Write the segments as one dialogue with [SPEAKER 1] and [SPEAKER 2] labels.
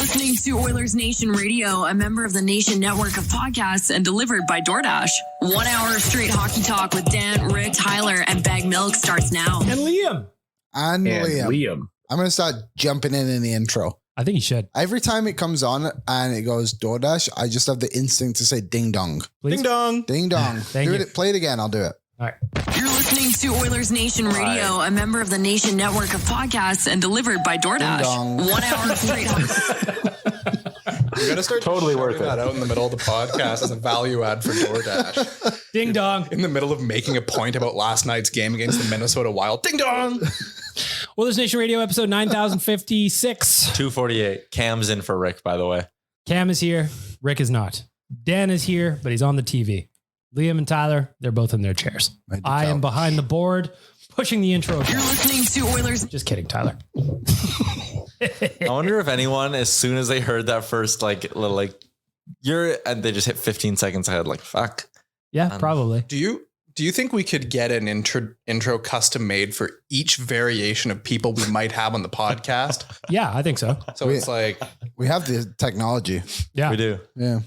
[SPEAKER 1] listening to Oilers Nation Radio, a member of the Nation network of podcasts and delivered by DoorDash. 1 hour of straight hockey talk with Dan, Rick, Tyler, and Bag Milk starts now.
[SPEAKER 2] And Liam.
[SPEAKER 3] And Liam. I'm going to start jumping in the intro.
[SPEAKER 2] I think you should.
[SPEAKER 3] Every time it comes on and it goes DoorDash, I just have the instinct to say ding dong.
[SPEAKER 2] Please?
[SPEAKER 3] Ding dong. Ding dong.
[SPEAKER 2] Thank you.
[SPEAKER 3] Play it again. I'll do it.
[SPEAKER 2] All right.
[SPEAKER 1] You're listening to Oilers Nation Radio, a member of the Nation network of podcasts and delivered by DoorDash. 1 hour of straight hockey.
[SPEAKER 4] You're going to start
[SPEAKER 5] totally worth
[SPEAKER 4] that out in the middle of the podcast as a value add for DoorDash.
[SPEAKER 2] Ding dong.
[SPEAKER 4] In the middle of making a point about last night's game against the Minnesota Wild. Ding dong.
[SPEAKER 2] Oilers Nation Radio episode 9056.
[SPEAKER 5] 248. Cam's in for Rick, by the way.
[SPEAKER 2] Cam is here. Rick is not. Dan is here, but he's on the TV. Liam and Tyler, they're both in their chairs. I am behind the board, pushing the intro.
[SPEAKER 1] You're listening to Oilers.
[SPEAKER 2] Just kidding, Tyler.
[SPEAKER 5] I wonder if anyone, as soon as they heard that first, and they just hit 15 seconds ahead, like, fuck.
[SPEAKER 2] Yeah, probably.
[SPEAKER 4] Do you think we could get an intro custom made for each variation of people we might have on the podcast?
[SPEAKER 2] Yeah, I think so.
[SPEAKER 4] So it's like,
[SPEAKER 3] we have the technology.
[SPEAKER 2] Yeah,
[SPEAKER 5] we do.
[SPEAKER 3] Yeah.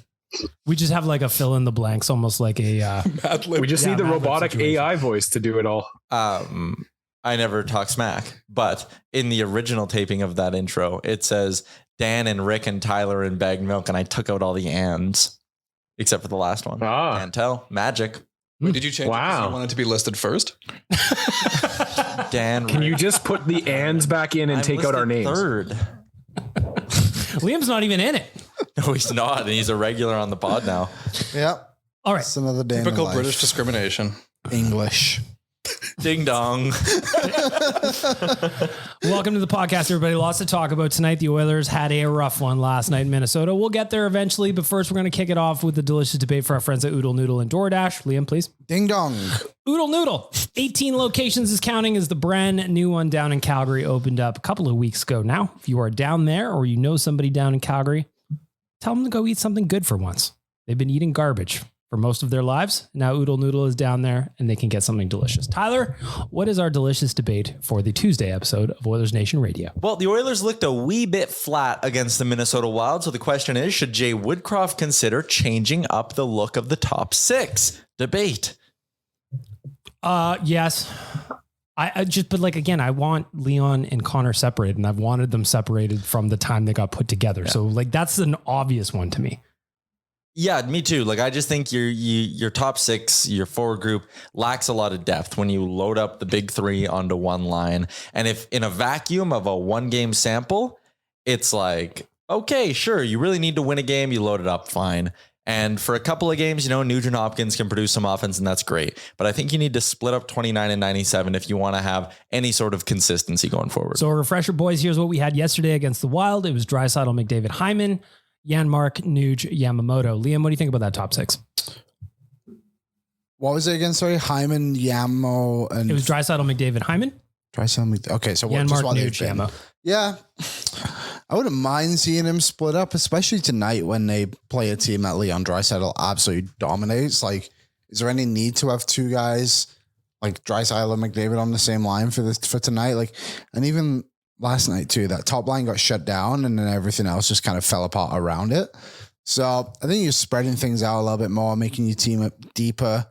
[SPEAKER 2] We just have like a fill in the blanks, almost like a.
[SPEAKER 6] We just need the robotic AI voice to do it all.
[SPEAKER 5] I never talk smack, but in the original taping of that intro, it says Dan and Rick and Tyler and Bag Milk, and I took out all the ands except for the last one. Can't tell. Magic.
[SPEAKER 4] Wait, did you change it because you wanted to be listed first?
[SPEAKER 5] Dan,
[SPEAKER 6] can you just put the ands back in and take out our names?
[SPEAKER 5] Third.
[SPEAKER 2] Liam's not even in it.
[SPEAKER 5] No, he's not, and he's a regular on the pod now.
[SPEAKER 3] Yeah.
[SPEAKER 2] All right.
[SPEAKER 3] It's another day.
[SPEAKER 4] Typical British discrimination.
[SPEAKER 3] English.
[SPEAKER 5] Ding dong.
[SPEAKER 2] Welcome to the podcast, everybody. Lots to talk about tonight. The Oilers had a rough one last night in Minnesota. We'll get there eventually, but first we're going to kick it off with the delicious debate for our friends at Oodle Noodle and DoorDash. Liam, please.
[SPEAKER 3] Ding dong.
[SPEAKER 2] Oodle Noodle. 18 locations is counting as the brand new one down in Calgary opened up a couple of weeks ago now. If you are down there or you know somebody down in Calgary, tell them to go eat something good for once. They've been eating garbage for most of their lives. Now Oodle Noodle is down there and they can get something delicious. Tyler, what is our delicious debate for the Tuesday episode of Oilers Nation Radio?
[SPEAKER 5] Well, the Oilers looked a wee bit flat against the Minnesota Wild. So the question is, should Jay Woodcroft consider changing up the look of the top six? Debate.
[SPEAKER 2] Yes. I want Leon and Connor separated, and I've wanted them separated from the time they got put together. Yeah. So that's an obvious one to me.
[SPEAKER 5] Yeah, me too. I just think your top six, your forward group lacks a lot of depth when you load up the big three onto one line. And if in a vacuum of a 1 game sample, it's like, okay, sure, you really need to win a game. You load it up, fine. And for a couple of games, Nugent Hopkins can produce some offense and that's great. But I think you need to split up 29 and 97 if you want to have any sort of consistency going forward.
[SPEAKER 2] So a refresher, boys, here's what we had yesterday against the Wild. It was Draisaitl, McDavid, Hyman, Janmark, Nuge, Yamamoto. Liam, what do you think about that top six?
[SPEAKER 3] What was it again? Sorry, Hyman, Yamo, and
[SPEAKER 2] it was Draisaitl, McDavid, Hyman.
[SPEAKER 3] Draisaitl, okay, so
[SPEAKER 2] Janmark, Nuge, Yamo.
[SPEAKER 3] Yeah, I wouldn't mind seeing him split up, especially tonight when they play a team that Leon Draisaitl absolutely dominates. Is there any need to have two guys like Draisaitl and McDavid on the same line for tonight? And even last night too, that top line got shut down and then everything else just kind of fell apart around it. So I think you're spreading things out a little bit more, making your team up deeper.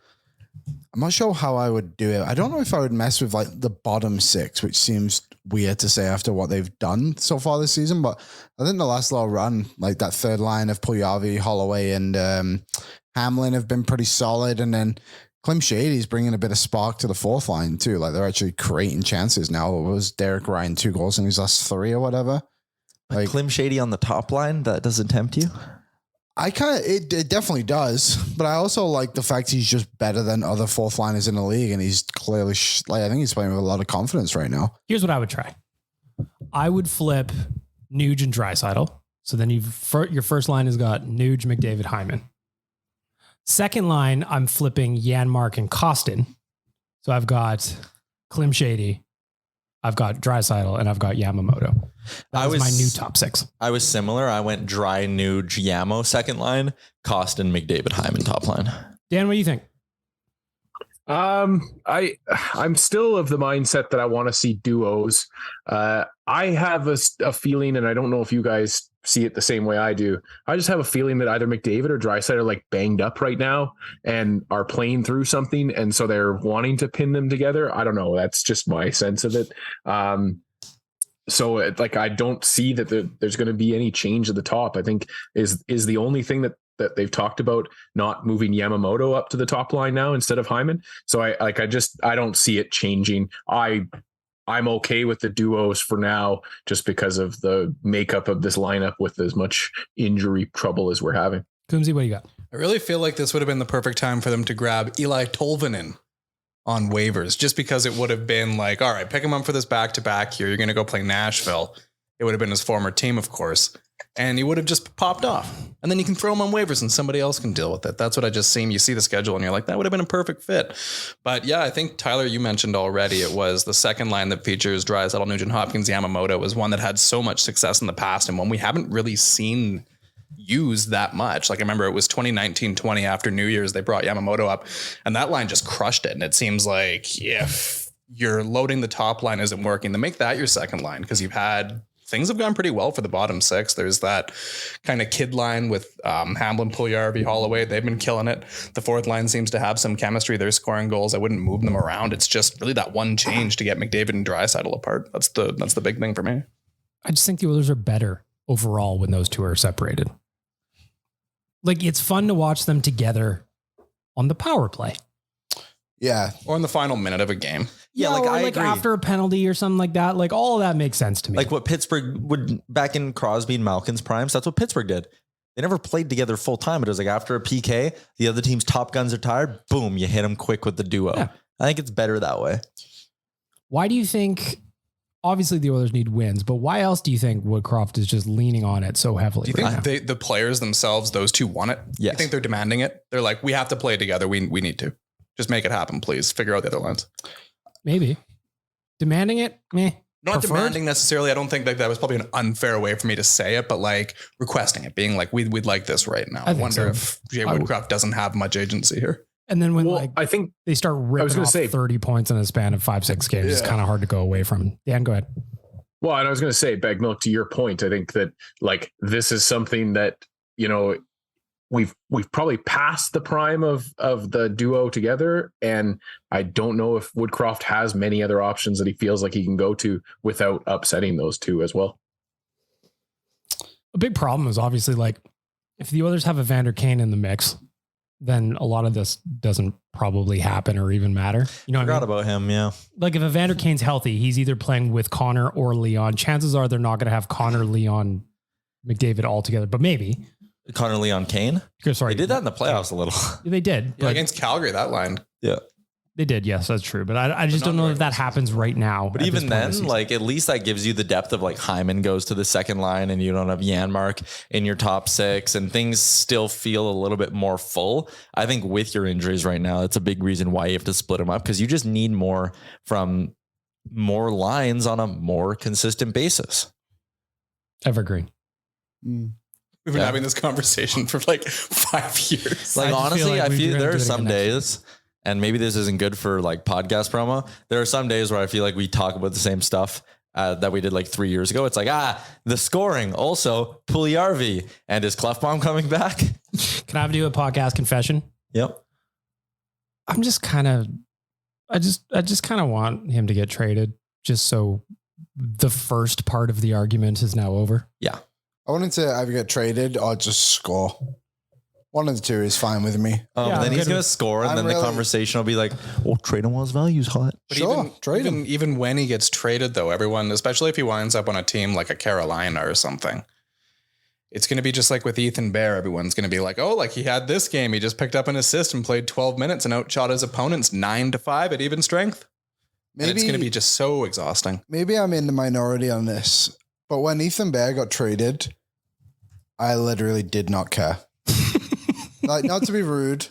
[SPEAKER 3] I'm not sure how I would do it. I don't know if I would mess with the bottom six, which seems weird to say after what they've done so far this season. But I think the last little run, that third line of Puljujarvi, Holloway, and Hamlin have been pretty solid. And then Klim Shady's bringing a bit of spark to the fourth line too. They're actually creating chances now. It was Derek Ryan 2 goals in his last 3 or whatever.
[SPEAKER 5] Klim Shady on the top line, that doesn't tempt you?
[SPEAKER 3] It definitely does, but I also like the fact he's just better than other fourth liners in the league, and he's clearly I think he's playing with a lot of confidence right now.
[SPEAKER 2] Here's what I would try. I would flip Nuge and Draisaitl. So then your first line has got Nuge, McDavid, Hyman. Second line, I'm flipping Janmark and Kostin. So I've got Klim Shady, I've got Draisaitl, and I've got Yamamoto. That was my new top six.
[SPEAKER 5] I was similar. I went Dry, Nuge, Yamo second line, Kostin, McDavid, Hyman top line.
[SPEAKER 2] Dan, what do you think?
[SPEAKER 6] I'm still of the mindset that I want to see duos. I have a feeling, and I don't know if you guys see it the same way I do. I just have a feeling that either McDavid or Draisaitl are like banged up right now and are playing through something, and so they're wanting to pin them together. I don't know. That's just my sense of it. So I don't see that there's going to be any change at the top. I think is the only thing that they've talked about, not moving Yamamoto up to the top line now instead of Hyman. So I don't see it changing. I'm okay with the duos for now, just because of the makeup of this lineup with as much injury trouble as we're having.
[SPEAKER 2] Coombsy, what do you got?
[SPEAKER 4] I really feel like this would have been the perfect time for them to grab Eli Tolvanen on waivers, just because it would have been like, all right, pick him up for this back-to-back here. You're going to go play Nashville. It would have been his former team, of course. And he would have just popped off. And then you can throw him on waivers and somebody else can deal with it. That's what I just seen. You see the schedule and you're like, that would have been a perfect fit. But yeah, I think, Tyler, you mentioned already, it was the second line that features Draisaitl, Nugent Hopkins, Yamamoto was one that had so much success in the past and one we haven't really seen used that much. Like I remember it was 2019-20 after New Year's, they brought Yamamoto up and that line just crushed it. And it seems like if you're loading the top line isn't working, then make that your second line, because things have gone pretty well for the bottom six. There's that kind of kid line with Hamblin, Puljujarvi, Holloway. They've been killing it. The fourth line seems to have some chemistry. They're scoring goals. I wouldn't move them around. It's just really that one change to get McDavid and Draisaitl apart. That's the big thing for me.
[SPEAKER 2] I just think the Oilers are better overall when those two are separated. Like, it's fun to watch them together on the power play.
[SPEAKER 3] Yeah.
[SPEAKER 4] Or in the final minute of a game.
[SPEAKER 5] Yeah,
[SPEAKER 2] or
[SPEAKER 5] I agree.
[SPEAKER 2] after a penalty or something like that. Like, all of that makes sense to me.
[SPEAKER 5] Like what Pittsburgh would back in Crosby and Malkin's primes. That's what Pittsburgh did. They never played together full time. But it was like after a PK, the other team's top guns are tired. Boom, you hit them quick with the duo. Yeah. I think it's better that way.
[SPEAKER 2] Why do you think? Obviously, the Oilers need wins, but why else do you think Woodcroft is just leaning on it so heavily?
[SPEAKER 4] Do you think the players themselves, those two, want it?
[SPEAKER 5] Yes.
[SPEAKER 4] You think they're demanding it? They're like, we have to play together. We need to. Just make it happen, please. Figure out the other lines.
[SPEAKER 2] Maybe. Demanding it? Meh.
[SPEAKER 4] Not demanding necessarily. I don't think that was probably an unfair way for me to say it, but like requesting it, being like, we'd like this right now. I wonder if Jay Woodcroft doesn't have much agency here.
[SPEAKER 2] And then when
[SPEAKER 6] I think
[SPEAKER 2] they start ripping off 30 points in a span of 5-6 games, it's kind of hard to go away from. Dan, go ahead.
[SPEAKER 6] Well, and I was going to say, Bag Milk, to your point, I think that like this is something that, you know, we've probably passed the prime of the duo together. And I don't know if Woodcroft has many other options that he feels like he can go to without upsetting those two as well.
[SPEAKER 2] A big problem is obviously like if the Oilers have Evander Kane in the mix, then a lot of this doesn't probably happen or even matter. You know,
[SPEAKER 5] Forgot about him. Yeah.
[SPEAKER 2] Like if Evander Kane's healthy, he's either playing with Connor or Leon. Chances are they're not going to have Connor, Leon, McDavid all together, but maybe
[SPEAKER 5] Connor, Leon, Kane.
[SPEAKER 2] Sorry.
[SPEAKER 5] They did that in the playoffs a little.
[SPEAKER 2] They did.
[SPEAKER 4] Yeah, against Calgary, that line.
[SPEAKER 5] Yeah.
[SPEAKER 2] They did. Yes, that's true. But I just don't know if that happens right now.
[SPEAKER 5] But even then, like at least that gives you the depth of like Hyman goes to the second line and you don't have Janmark in your top six and things still feel a little bit more full. I think with your injuries right now, that's a big reason why you have to split them up because you just need more from more lines on a more consistent basis.
[SPEAKER 2] Evergreen.
[SPEAKER 4] We've been having this conversation for like 5 years.
[SPEAKER 5] Like honestly, I feel there are some days. And maybe this isn't good for like podcast promo. There are some days where I feel like we talk about the same stuff that we did like 3 years ago. It's like, the scoring. Also, Puljujarvi. And is Clefbaum coming back?
[SPEAKER 2] Can I do a podcast confession?
[SPEAKER 5] Yep.
[SPEAKER 2] I'm just kind of, I just kind of want him to get traded just so the first part of the argument is now over.
[SPEAKER 5] Yeah.
[SPEAKER 3] I wanted to either get traded or just score. One of the two is fine with me.
[SPEAKER 5] Then he's going to score and then the conversation will be like, trade him while his value's hot.
[SPEAKER 4] But even when he gets traded though, everyone, especially if he winds up on a team like a Carolina or something, it's going to be just like with Ethan Bear. Everyone's going to be like, like he had this game. He just picked up an assist and played 12 minutes and outshot his opponents 9-5 at even strength. Maybe and it's going to be just so exhausting.
[SPEAKER 3] Maybe I'm in the minority on this, but when Ethan Bear got traded, I literally did not care. Like, not to be rude,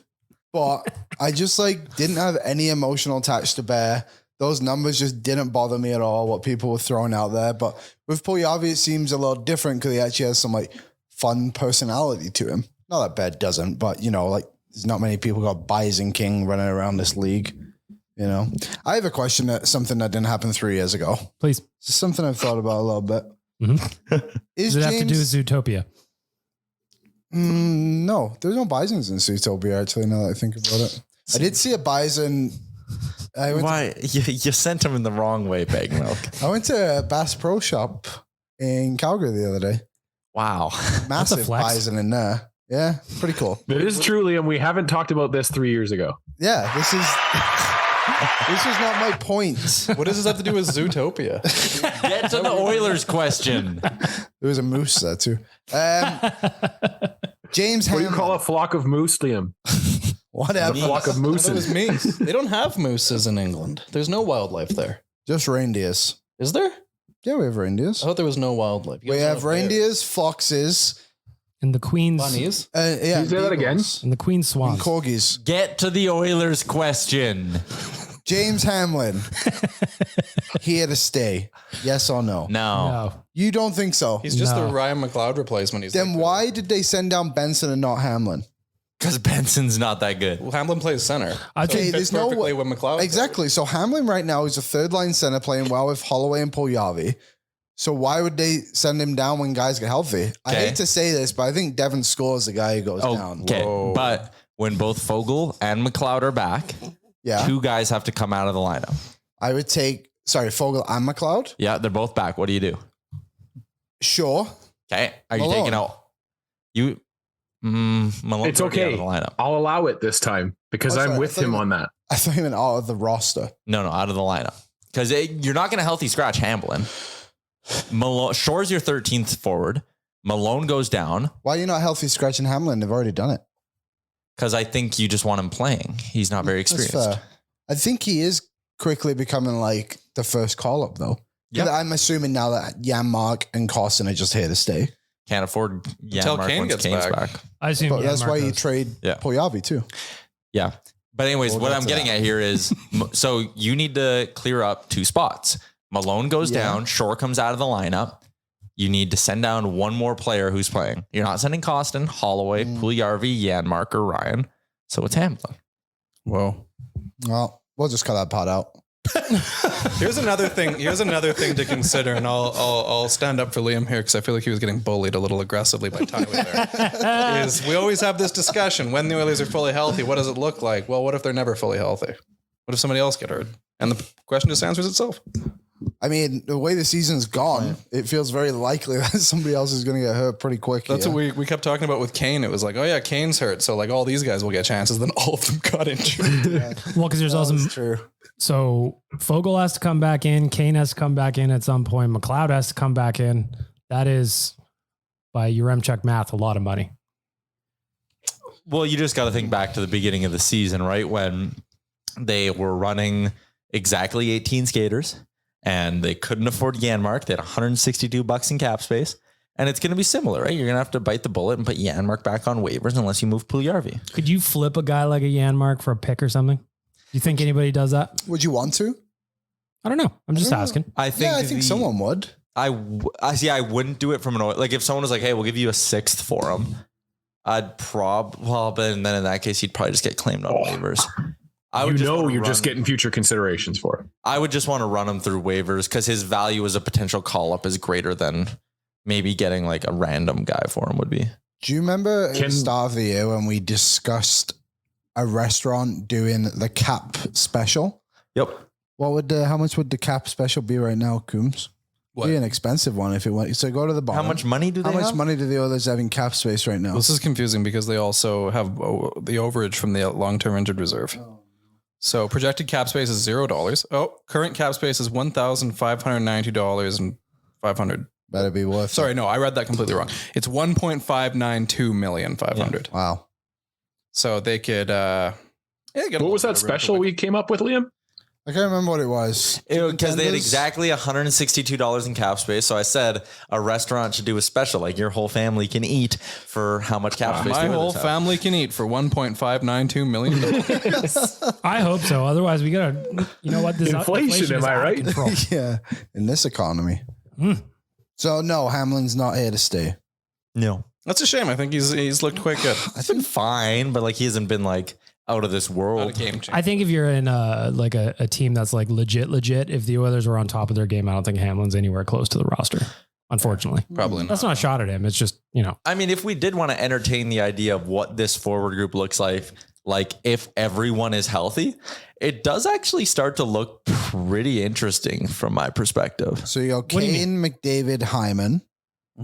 [SPEAKER 3] but I just like didn't have any emotional attached to Bear. Those numbers just didn't bother me at all, what people were throwing out there. But with Puljujarvi, it seems a little different because he actually has some like fun personality to him. Not that Bear doesn't, but you know, like there's not many people got Bison King running around this league. You know, I have a question something that didn't happen 3 years ago.
[SPEAKER 2] Please.
[SPEAKER 3] It's something I've thought about a little bit.
[SPEAKER 2] Mm-hmm.
[SPEAKER 3] Is
[SPEAKER 2] Does it have
[SPEAKER 3] James,
[SPEAKER 2] to do with Zootopia?
[SPEAKER 3] No, there's no bisons in Zootopia, actually, now that I think about it. I did see a bison.
[SPEAKER 5] Why? You sent him in the wrong way, Bag Milk.
[SPEAKER 3] I went to a Bass Pro Shop in Calgary the other day.
[SPEAKER 5] Wow.
[SPEAKER 3] Massive
[SPEAKER 2] flex.
[SPEAKER 3] bison in there. Yeah, pretty cool.
[SPEAKER 6] It is true, Liam. We haven't talked about this 3 years ago.
[SPEAKER 3] Yeah, this is not my point.
[SPEAKER 4] What does this have to do with Zootopia?
[SPEAKER 5] Get to the Oilers question.
[SPEAKER 3] There was a moose there too. James
[SPEAKER 6] What do you
[SPEAKER 3] Hamlin.
[SPEAKER 6] call a flock of moose, Liam?
[SPEAKER 3] Whatever.
[SPEAKER 6] A flock of
[SPEAKER 4] It was
[SPEAKER 6] mooses.
[SPEAKER 4] moose. They don't have mooses in England. There's no wildlife there.
[SPEAKER 3] Just reindeers.
[SPEAKER 4] Is there?
[SPEAKER 3] Yeah, we have reindeers.
[SPEAKER 4] I thought there was no wildlife. You
[SPEAKER 3] We
[SPEAKER 4] guys
[SPEAKER 3] have reindeers, foxes,
[SPEAKER 2] And the Queen's
[SPEAKER 4] bunnies.
[SPEAKER 3] yeah,
[SPEAKER 6] Can you say that again?
[SPEAKER 3] beagles,
[SPEAKER 2] and the Queen's
[SPEAKER 3] and
[SPEAKER 2] swans.
[SPEAKER 3] corgis.
[SPEAKER 5] Get to the Oilers question.
[SPEAKER 3] James Hamlin. Here to stay. Yes or no?
[SPEAKER 5] No.
[SPEAKER 2] No.
[SPEAKER 3] You don't think so?
[SPEAKER 4] He's just
[SPEAKER 2] No.
[SPEAKER 4] the Ryan McLeod replacement. He's
[SPEAKER 3] Then
[SPEAKER 4] like,
[SPEAKER 3] why did they send down Benson and not Hamlin?
[SPEAKER 5] Because Benson's not that good.
[SPEAKER 4] well, Hamlin plays center.
[SPEAKER 2] I'd
[SPEAKER 4] So
[SPEAKER 2] say
[SPEAKER 4] it fits
[SPEAKER 3] there's no
[SPEAKER 4] perfectly
[SPEAKER 3] way-
[SPEAKER 4] with McLeod.
[SPEAKER 3] Exactly. So Hamlin right now is a third line center playing well with Holloway and Puljujarvi. So why would they send him down when guys get healthy? I
[SPEAKER 5] Okay.
[SPEAKER 3] hate to say this, but I think Devin Score is the guy who goes down.
[SPEAKER 5] Okay.
[SPEAKER 4] Whoa.
[SPEAKER 5] But when both Fogle and McLeod are back,
[SPEAKER 3] Yeah.
[SPEAKER 5] two guys have to come out of the lineup.
[SPEAKER 3] I would take, Fogel and McLeod.
[SPEAKER 5] Yeah, they're both back. What do you do?
[SPEAKER 3] Sure.
[SPEAKER 5] Okay. Are you
[SPEAKER 3] Malone.
[SPEAKER 5] taking out you? Malone's
[SPEAKER 6] It's
[SPEAKER 5] already out
[SPEAKER 6] okay.
[SPEAKER 5] of the lineup.
[SPEAKER 6] I'll allow it this time because
[SPEAKER 3] Oh,
[SPEAKER 6] I'm
[SPEAKER 3] sorry,
[SPEAKER 6] with
[SPEAKER 3] I thought
[SPEAKER 6] him
[SPEAKER 3] you
[SPEAKER 6] on that.
[SPEAKER 3] I thought you meant out of the roster.
[SPEAKER 5] No, out of the lineup. Because you're not going to healthy scratch Hamblin. Malone, Shore's your 13th forward. Malone goes down
[SPEAKER 3] Why are you not healthy scratching Hamlin? They've already done it.
[SPEAKER 5] because I think you just want him playing. He's not very
[SPEAKER 3] That's
[SPEAKER 5] experienced.
[SPEAKER 3] fair. I think he is quickly becoming like the first call up though.
[SPEAKER 5] Yeah.
[SPEAKER 3] I'm assuming now that Jan Mark and Carson are just here to stay.
[SPEAKER 5] Can't afford
[SPEAKER 4] Until
[SPEAKER 5] Janmark
[SPEAKER 4] Kane
[SPEAKER 5] once
[SPEAKER 4] gets
[SPEAKER 5] Kane's
[SPEAKER 4] back.
[SPEAKER 2] I assume
[SPEAKER 3] But that's why you
[SPEAKER 2] Marcos.
[SPEAKER 3] trade
[SPEAKER 5] Yeah.
[SPEAKER 3] Puljujarvi too.
[SPEAKER 5] Yeah. But anyways,
[SPEAKER 3] We'll
[SPEAKER 5] what
[SPEAKER 3] get
[SPEAKER 5] I'm
[SPEAKER 3] to
[SPEAKER 5] getting
[SPEAKER 3] that.
[SPEAKER 5] at here is, so you need to clear up 2 spots. Malone goes
[SPEAKER 3] Yeah.
[SPEAKER 5] down. Shore comes out of the lineup. You need to send down one more player who's playing. You're not sending Costin, Holloway, Puljujarvi, Janmark, or Ryan. So it's Hamlin.
[SPEAKER 4] Whoa.
[SPEAKER 3] Well, we'll just cut that part out.
[SPEAKER 4] Here's another thing. Here's another thing to consider, and I'll stand up for Liam here because I feel like he was getting bullied a little aggressively by Tyler. There is we always have this discussion when the Oilers are fully healthy. What does it look like? Well, what if they're never fully healthy? What if somebody else get hurt? And the question just answers itself.
[SPEAKER 3] I mean, the way the season's gone, it feels very likely that somebody else is going to get hurt pretty quick.
[SPEAKER 4] That's
[SPEAKER 3] here.
[SPEAKER 4] what we kept talking about with Kane. It was like, oh yeah, Kane's hurt, so like all these guys will get chances. Then all of them got injured.
[SPEAKER 2] Well, because there's also
[SPEAKER 3] That's true.
[SPEAKER 2] so Fogle has to come back in, Kane has to come back in at some point, McLeod has to come back in. That is, by Uremchuk math, a lot of money.
[SPEAKER 5] Well, you just got to think back to the beginning of the season, right? When they were running exactly 18 skaters and they couldn't afford Janmark. They had $162 in cap space. And it's going to be similar, right? You're going to have to bite the bullet and put Janmark back on waivers unless you move Puljujarvi.
[SPEAKER 2] Could you flip a guy like a Janmark for a pick or something? Do you think anybody does that?
[SPEAKER 3] Would you want to?
[SPEAKER 2] I don't know. I'm just
[SPEAKER 3] don't know.
[SPEAKER 2] asking.
[SPEAKER 5] I think,
[SPEAKER 3] I think someone would.
[SPEAKER 5] I see. I wouldn't do it from an like if someone was like, "Hey, we'll give you a 6th for him." I'd but then in that case, you'd probably just get claimed on waivers. I would
[SPEAKER 6] You're just getting future considerations for it.
[SPEAKER 5] I would just want to run him through waivers because his value as a potential call up is greater than maybe getting like a random guy for him would be.
[SPEAKER 3] Do you remember at the start of the year when we discussed a restaurant doing the cap special?
[SPEAKER 5] Yep.
[SPEAKER 3] How much would the cap special be right now, Coombs?
[SPEAKER 4] What?
[SPEAKER 3] Be an expensive one if it went. So go to the bottom.
[SPEAKER 5] How much money do they
[SPEAKER 3] How much
[SPEAKER 5] have?
[SPEAKER 3] money do the Oilers have in cap space right now?
[SPEAKER 4] This is confusing because they also have the overage from the long-term injured reserve. So projected cap space is $0. Oh, current cap space is $1,592.500.
[SPEAKER 3] Better be worth.
[SPEAKER 4] Sorry, no, I read that completely wrong. It's 1.592,500,000.
[SPEAKER 3] Wow.
[SPEAKER 4] So they could. Get
[SPEAKER 6] What was that special we came up with, Liam?
[SPEAKER 3] I can't remember what it was.
[SPEAKER 5] Because they had
[SPEAKER 3] Contenders?
[SPEAKER 5] exactly $162 in cap space. So I said a restaurant should do a special, like your whole family can eat for how much cap space.
[SPEAKER 4] My
[SPEAKER 5] the
[SPEAKER 4] whole
[SPEAKER 5] Oilers have.
[SPEAKER 4] family can eat for $1.592 million.
[SPEAKER 2] I hope so. Otherwise, we gotta. You know what? This
[SPEAKER 6] Inflation, am
[SPEAKER 2] is
[SPEAKER 6] I
[SPEAKER 2] out of
[SPEAKER 6] right?
[SPEAKER 2] control.
[SPEAKER 3] Yeah, in this economy. So no, Hamlin's not here to stay.
[SPEAKER 5] No,
[SPEAKER 4] That's a shame. I think he's looked quite good.
[SPEAKER 5] it's been fine, but like he hasn't been like out of this
[SPEAKER 4] Not a
[SPEAKER 5] world.
[SPEAKER 4] game changer.
[SPEAKER 2] I think if you're in a team that's like legit, if the Oilers were on top of their game, I don't think Hamlin's anywhere close to the roster. Unfortunately,
[SPEAKER 4] Probably not.
[SPEAKER 2] that's not a shot at him. It's just,
[SPEAKER 5] I mean, if we did want to entertain the idea of what this forward group looks like if everyone is healthy, it does actually start to look pretty interesting from my perspective.
[SPEAKER 3] So you go
[SPEAKER 2] do you
[SPEAKER 3] Kane, McDavid, Hyman,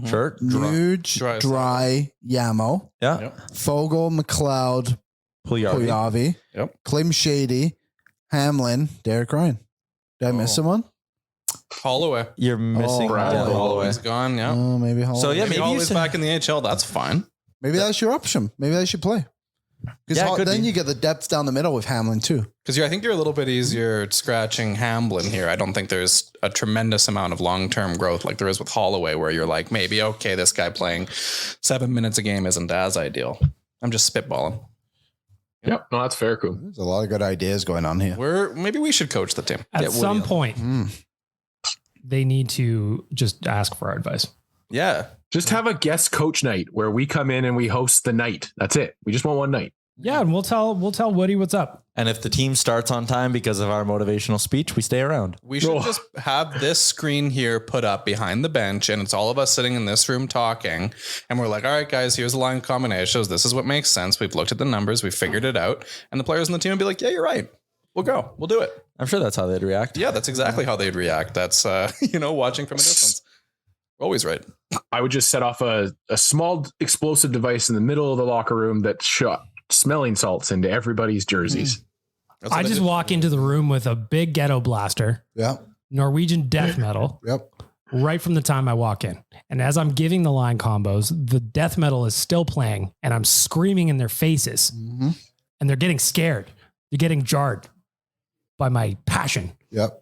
[SPEAKER 5] Sure.
[SPEAKER 3] Nuge,
[SPEAKER 4] Dry.
[SPEAKER 3] Dry, Yamo,
[SPEAKER 5] Yeah.
[SPEAKER 4] Yep.
[SPEAKER 3] Fogel, McLeod,
[SPEAKER 5] Puljujarvi.
[SPEAKER 3] Puljujarvi,
[SPEAKER 4] Yep.
[SPEAKER 3] Klim Shady, Hamlin, Derek Ryan. Did I miss someone?
[SPEAKER 4] Holloway.
[SPEAKER 5] You're missing
[SPEAKER 3] Brad
[SPEAKER 5] Dan
[SPEAKER 3] Holloway.
[SPEAKER 5] Holloway.
[SPEAKER 4] He's gone. Yeah.
[SPEAKER 3] Oh, maybe Holloway.
[SPEAKER 5] So, yeah,
[SPEAKER 4] Maybe
[SPEAKER 5] maybe you
[SPEAKER 4] always
[SPEAKER 5] said-
[SPEAKER 4] back in the HL. That's fine.
[SPEAKER 3] Maybe that's your option. Maybe they should play. Because
[SPEAKER 5] Yeah, it could
[SPEAKER 3] then
[SPEAKER 5] be.
[SPEAKER 3] you get the depth down the middle with Hamlin too.
[SPEAKER 4] Because I think you're a little bit easier scratching Hamblin here. I don't think there's a tremendous amount of long-term growth like there is with Holloway, where you're like, maybe, okay, this guy playing 7 minutes a game isn't as ideal. I'm just spitballing.
[SPEAKER 6] Yep. No, that's fair, Coop.
[SPEAKER 3] There's a lot of good ideas going on here.
[SPEAKER 4] Maybe we should coach the team.
[SPEAKER 2] at some point,
[SPEAKER 3] Mm.
[SPEAKER 2] they need to just ask for our advice.
[SPEAKER 4] Yeah.
[SPEAKER 6] Just have a guest coach night where we come in and we host the night. That's it. We just want one night.
[SPEAKER 2] Yeah, and we'll tell Woody what's up.
[SPEAKER 5] And if the team starts on time because of our motivational speech, we stay around.
[SPEAKER 4] We should
[SPEAKER 6] Oh.
[SPEAKER 4] just have this screen here put up behind the bench, and it's all of us sitting in this room talking. And we're like, all right, guys, here's the line combinations. This is what makes sense. We've looked at the numbers. We've figured it out. And the players on the team would be like, yeah, you're right. We'll go. We'll do it.
[SPEAKER 5] I'm sure that's how they'd react.
[SPEAKER 4] Yeah, that's exactly how they'd react. That's, watching from a distance. Always right.
[SPEAKER 6] I would just set off a small explosive device in the middle of the locker room that shot smelling salts into everybody's jerseys.
[SPEAKER 4] That's what
[SPEAKER 2] I just
[SPEAKER 4] did.
[SPEAKER 2] walk into the room with a big ghetto blaster,
[SPEAKER 3] Yep.
[SPEAKER 2] Norwegian death metal,
[SPEAKER 3] Yep.
[SPEAKER 2] right from the time I walk in. And as I'm giving the line combos, the death metal is still playing and I'm screaming in their faces
[SPEAKER 3] Mm-hmm.
[SPEAKER 2] and they're getting scared. They're getting jarred by my passion.
[SPEAKER 3] Yep.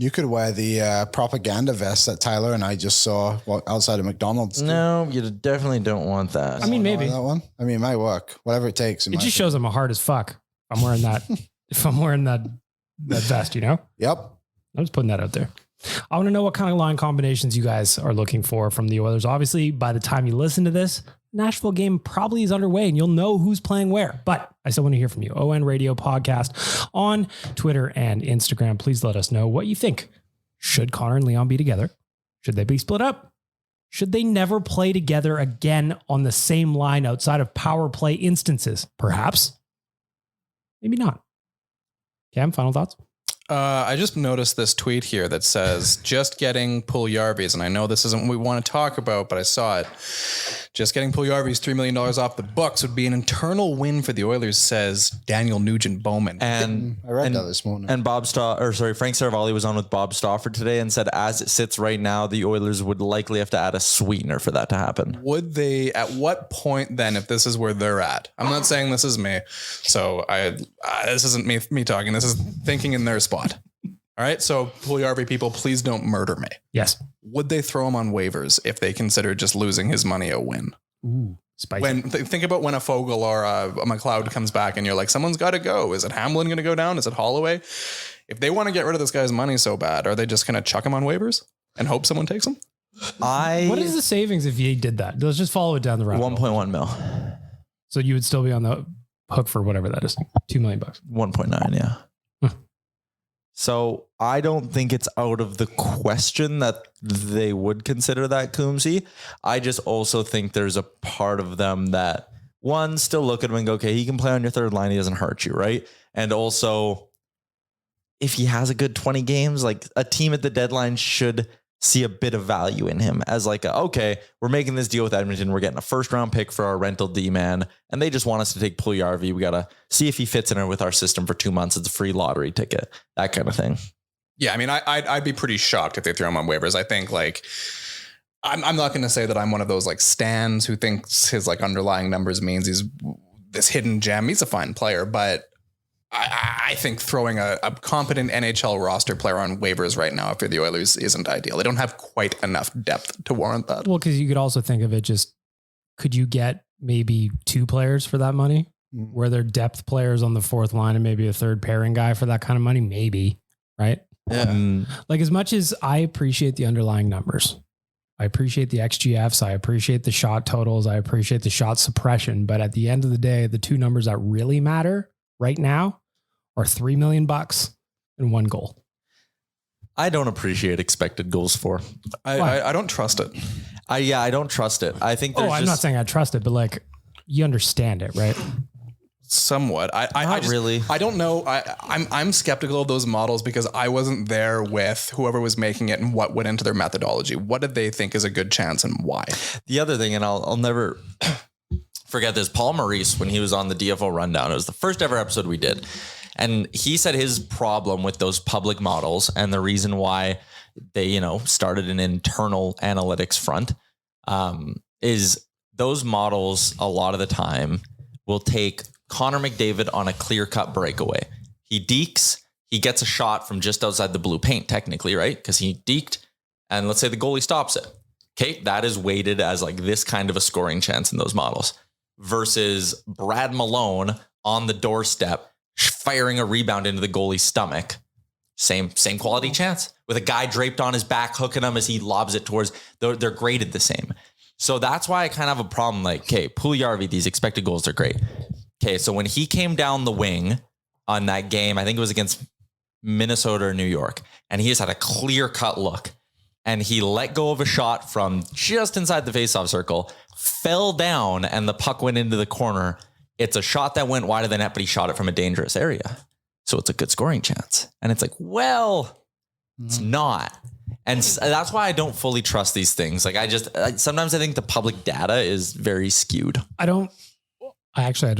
[SPEAKER 3] You could wear the propaganda vest that Tyler and I just saw outside of McDonald's.
[SPEAKER 5] No, you definitely don't want that.
[SPEAKER 2] I mean, maybe.
[SPEAKER 3] That one. I mean, it might work. Whatever it takes.
[SPEAKER 2] It just shows I'm a hard as fuck. I'm wearing that. If I'm wearing that vest,
[SPEAKER 3] Yep.
[SPEAKER 2] I'm just putting that out there. I want to know what kind of line combinations you guys are looking for from the Oilers. Obviously, by the time you listen to this, Nashville game probably is underway and you'll know who's playing where. But I still want to hear from you. ON Radio Podcast on Twitter and Instagram. Please let us know what you think. Should Connor and Leon be together? Should they be split up? Should they never play together again on the same line outside of power play instances? Perhaps. Maybe not. Cam, final thoughts?
[SPEAKER 4] I just noticed this tweet here that says, just getting Puljujarvi's, and I know this isn't what we want to talk about, but I saw it. Just getting Puljujarvi's $3 million off the books would be an internal win for the Oilers, says Daniel Nugent-Bowman.
[SPEAKER 5] And
[SPEAKER 3] I read that this morning.
[SPEAKER 5] And Frank Saravalli was on with Bob Stauffer today and said, as it sits right now, the Oilers would likely have to add a sweetener for that to happen.
[SPEAKER 4] Would they, at what point then, if this is where they're at? I'm not saying this is me. So this isn't me talking. This is thinking in their spot. All right. So Puljujarvi people, please don't murder me.
[SPEAKER 2] Yes.
[SPEAKER 4] Would they throw him on waivers if they consider just losing his money a win?
[SPEAKER 2] Ooh, spicy.
[SPEAKER 4] Think about when a Fogel or a McLeod comes back and you're like, someone's got to go. Is it Hamlin going to go down? Is it Holloway? If they want to get rid of this guy's money so bad, are they just going to chuck him on waivers and hope someone takes him?
[SPEAKER 2] What is the savings if you did that? Let's just follow it down the road.
[SPEAKER 5] 1.1 mil.
[SPEAKER 2] So you would still be on the hook for whatever that is. $2 million.
[SPEAKER 5] 1.9, yeah. So I don't think it's out of the question that they would consider that Coombsy. I just also think there's a part of them that, one, still look at him and go, okay, he can play on your third line. He doesn't hurt you, right? And also, if he has a good 20 games, like a team at the deadline should see a bit of value in him as like, okay, we're making this deal with Edmonton. We're getting a first round pick for our rental D-man. And they just want us to take Puljujarvi. We got to see if he fits in with our system for 2 months. It's a free lottery ticket, that kind of thing.
[SPEAKER 4] Yeah. I mean, I'd be pretty shocked if they threw him on waivers. I think like, I'm not going to say that I'm one of those like stans who thinks his like underlying numbers means he's this hidden gem. He's a fine player, but I think throwing a competent NHL roster player on waivers right now if you're the Oilers isn't ideal. They don't have quite enough depth to warrant that.
[SPEAKER 2] Well, because you could also think of it just, could you get maybe 2 players for that money? Where they're depth players on the fourth line and maybe a third pairing guy for that kind of money? Maybe, right?
[SPEAKER 5] Yeah.
[SPEAKER 2] Like as much as I appreciate the underlying numbers, I appreciate the XGFs, I appreciate the shot totals, I appreciate the shot suppression, but at the end of the day, the 2 numbers that really matter right now or $3 million and 1 goal?
[SPEAKER 5] I don't appreciate expected goals for.
[SPEAKER 4] I don't trust it.
[SPEAKER 5] I don't trust it. I think there's
[SPEAKER 2] I'm not saying I trust it, but like you understand it, right?
[SPEAKER 4] Somewhat.
[SPEAKER 5] Not really.
[SPEAKER 4] I don't know. I'm skeptical of those models because I wasn't there with whoever was making it and what went into their methodology. What did they think is a good chance and why?
[SPEAKER 5] The other thing, and I'll never forget this, Paul Maurice, when he was on the DFO Rundown, it was the first ever episode we did. And he said his problem with those public models and the reason why they, started an internal analytics front is those models a lot of the time will take Connor McDavid on a clear-cut breakaway. He dekes, he gets a shot from just outside the blue paint, technically, right? Because he deked, and let's say the goalie stops it. Okay, that is weighted as like this kind of a scoring chance in those models versus Brad Malone on the doorstep firing a rebound into the goalie's stomach. Same quality chance with a guy draped on his back, hooking him as he lobs it towards. They're graded the same. So that's why I kind of have a problem. Like, okay, Puljujarvi, these expected goals are great. Okay, so when he came down the wing on that game, I think it was against Minnesota or New York, and he just had a clear-cut look, and he let go of a shot from just inside the faceoff circle, fell down, and the puck went into the corner. It's a shot that went wide of the net, but he shot it from a dangerous area. So it's a good scoring chance. And it's like, well, it's not. And that's why I don't fully trust these things. Like sometimes I think the public data is very skewed.
[SPEAKER 2] I don't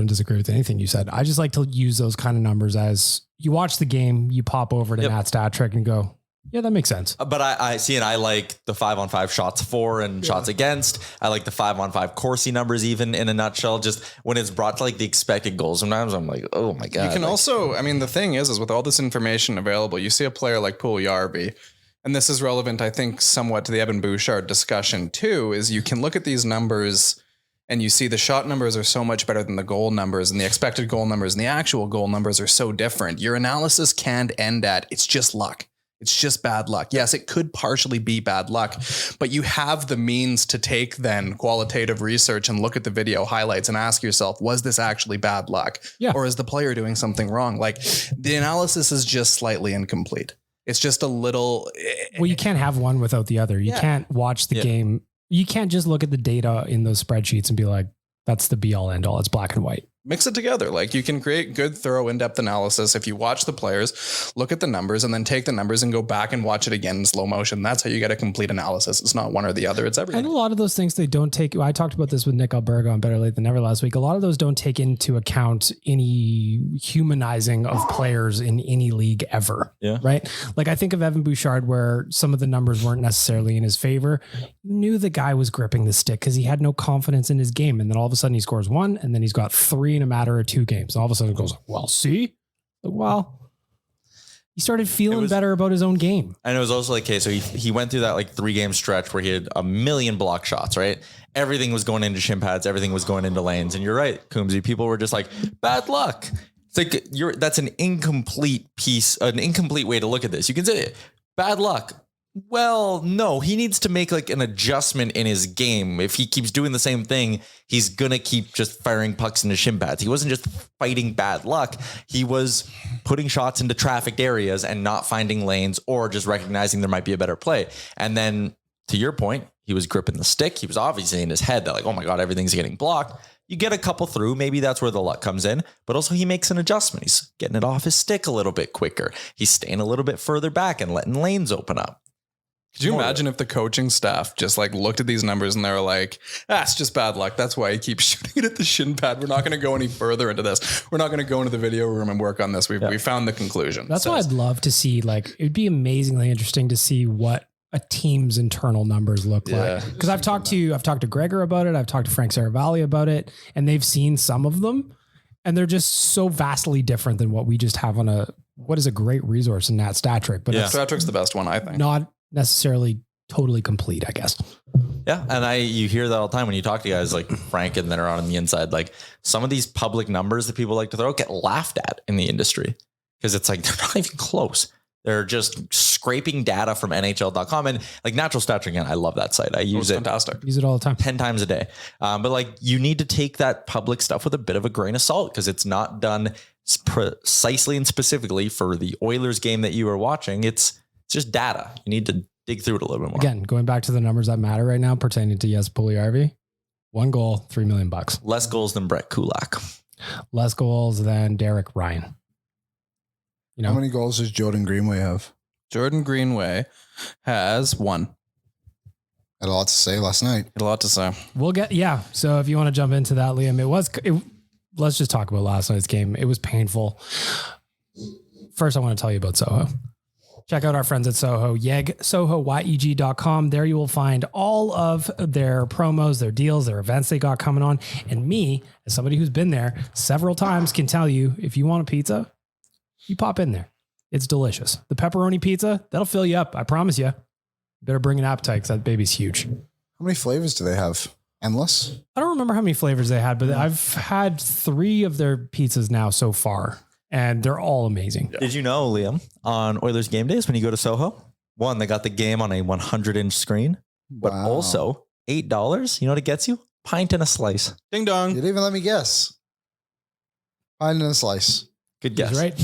[SPEAKER 2] disagree with anything you said. I just like to use those kind of numbers as you watch the game, you pop over to that stat trick and go, yeah, that makes sense.
[SPEAKER 5] But I see, and I like the 5-on-5 shots for and shots against. I like the 5-on-5 Corsi numbers, even in a nutshell, just when it's brought to like the expected goals. Sometimes I'm like, oh my God.
[SPEAKER 4] You can also, the thing is with all this information available, you see a player like Puljujarvi, and this is relevant, I think, somewhat to the Evan Bouchard discussion too, is you can look at these numbers and you see the shot numbers are so much better than the goal numbers, and the expected goal numbers and the actual goal numbers are so different. Your analysis can't end at, it's just luck. It's just bad luck. Yes, it could partially be bad luck, but you have the means to take then qualitative research and look at the video highlights and ask yourself, was this actually bad luck?
[SPEAKER 2] Yeah.
[SPEAKER 4] Or is the player doing something wrong? Like the analysis is just slightly incomplete. It's just a little.
[SPEAKER 2] Well, you can't have one without the other. You can't watch the game. You can't just look at the data in those spreadsheets and be like, that's the be all end all. It's black and white.
[SPEAKER 4] Mix it together. Like you can create good, thorough, in-depth analysis. If you watch the players, look at the numbers, and then take the numbers and go back and watch it again in slow motion. That's how you get a complete analysis. It's not one or the other. It's everything.
[SPEAKER 2] And a lot of those things they don't take. I talked about this with Nick Alberga on Better Late Than Never last week. A lot of those don't take into account any humanizing of players in any league ever.
[SPEAKER 5] Yeah.
[SPEAKER 2] Right. Like I think of Evan Bouchard, where some of the numbers weren't necessarily in his favor. You knew the guy was gripping the stick because he had no confidence in his game. And then all of a sudden he scores 1, and then he's got 3 in a matter of 2 games. All of a sudden it goes, well, see, well, he started feeling better about his own game.
[SPEAKER 5] And it was also like, okay, so he went through that like 3-game stretch where he had a million block shots, right? Everything was going into shin pads. Everything was going into lanes. And you're right, Coombsy, people were just like, bad luck. It's like that's an incomplete way to look at this. You can say bad luck. Well, no, he needs to make like an adjustment in his game. If he keeps doing the same thing, he's going to keep just firing pucks into shin pads. He wasn't just fighting bad luck. He was putting shots into trafficked areas and not finding lanes or just recognizing there might be a better play. And then to your point, he was gripping the stick. He was obviously in his head that like, oh my God, everything's getting blocked. You get a couple through. Maybe that's where the luck comes in, but also he makes an adjustment. He's getting it off his stick a little bit quicker. He's staying a little bit further back and letting lanes open up.
[SPEAKER 4] Could you imagine if the coaching staff just like looked at these numbers and they were like, it's just bad luck. That's why he keeps shooting it at the shin pad. We're not going to go any further into this. We're not going to go into the video room and work on this. We found the conclusion.
[SPEAKER 2] That's what I'd love to see. Like, it'd be amazingly interesting to see what a team's internal numbers look like. Because I've talked to Gregor about it. I've talked to Frank Saravalli about it, and they've seen some of them, and they're just so vastly different than what we just have on what is a great resource in that stat trick. But
[SPEAKER 4] Stat trick's the best one, I think.
[SPEAKER 2] Not necessarily totally complete, I guess.
[SPEAKER 5] Yeah. And you hear that all the time when you talk to guys like Frank and that are on the inside, like some of these public numbers that people like to throw get laughed at in the industry because it's like, they're not even close. They're just scraping data from NHL.com and like Natural Stats. Again, I love that site. I use it.
[SPEAKER 4] Fantastic.
[SPEAKER 2] Use it all the time.
[SPEAKER 5] 10 times a day. But like you need to take that public stuff with a bit of a grain of salt because it's not done precisely and specifically for the Oilers game that you are watching. It's just data. You need to dig through it a little bit more.
[SPEAKER 2] Again, going back to the numbers that matter right now pertaining to Puljujarvi, 1 goal, $3 million.
[SPEAKER 5] Less goals than Brett Kulak.
[SPEAKER 2] Less goals than Derek Ryan. You know,
[SPEAKER 3] How many goals does Jordan Greenway have?
[SPEAKER 4] Jordan Greenway has 1.
[SPEAKER 3] Had a lot to say last night.
[SPEAKER 4] Had a lot to say.
[SPEAKER 2] we'll get, yeah. So if you want to jump into that, Liam, let's just talk about last night's game. It was painful. First, I want to tell you about Soho. Check out our friends at Soho, YEG.com. There you will find all of their promos, their deals, their events they got coming on. And me, as somebody who's been there several times, can tell you, if you want a pizza, you pop in there. It's delicious. The pepperoni pizza, that'll fill you up. I promise you. You better bring an appetite because that baby's huge.
[SPEAKER 3] How many flavors do they have? Endless?
[SPEAKER 2] I don't remember how many flavors they had, but I've had 3 of their pizzas now so far, and they're all amazing.
[SPEAKER 5] Did you know, Liam, on Oilers game days, when you go to Soho, they got the game on a 100-inch screen, but
[SPEAKER 3] Wow.
[SPEAKER 5] also $8. You know what it gets you? Pint and a slice.
[SPEAKER 4] Ding
[SPEAKER 3] You
[SPEAKER 4] dong.
[SPEAKER 3] didn't even let me guess. Pine and a slice.
[SPEAKER 5] Good
[SPEAKER 2] That's
[SPEAKER 5] guess.
[SPEAKER 2] right.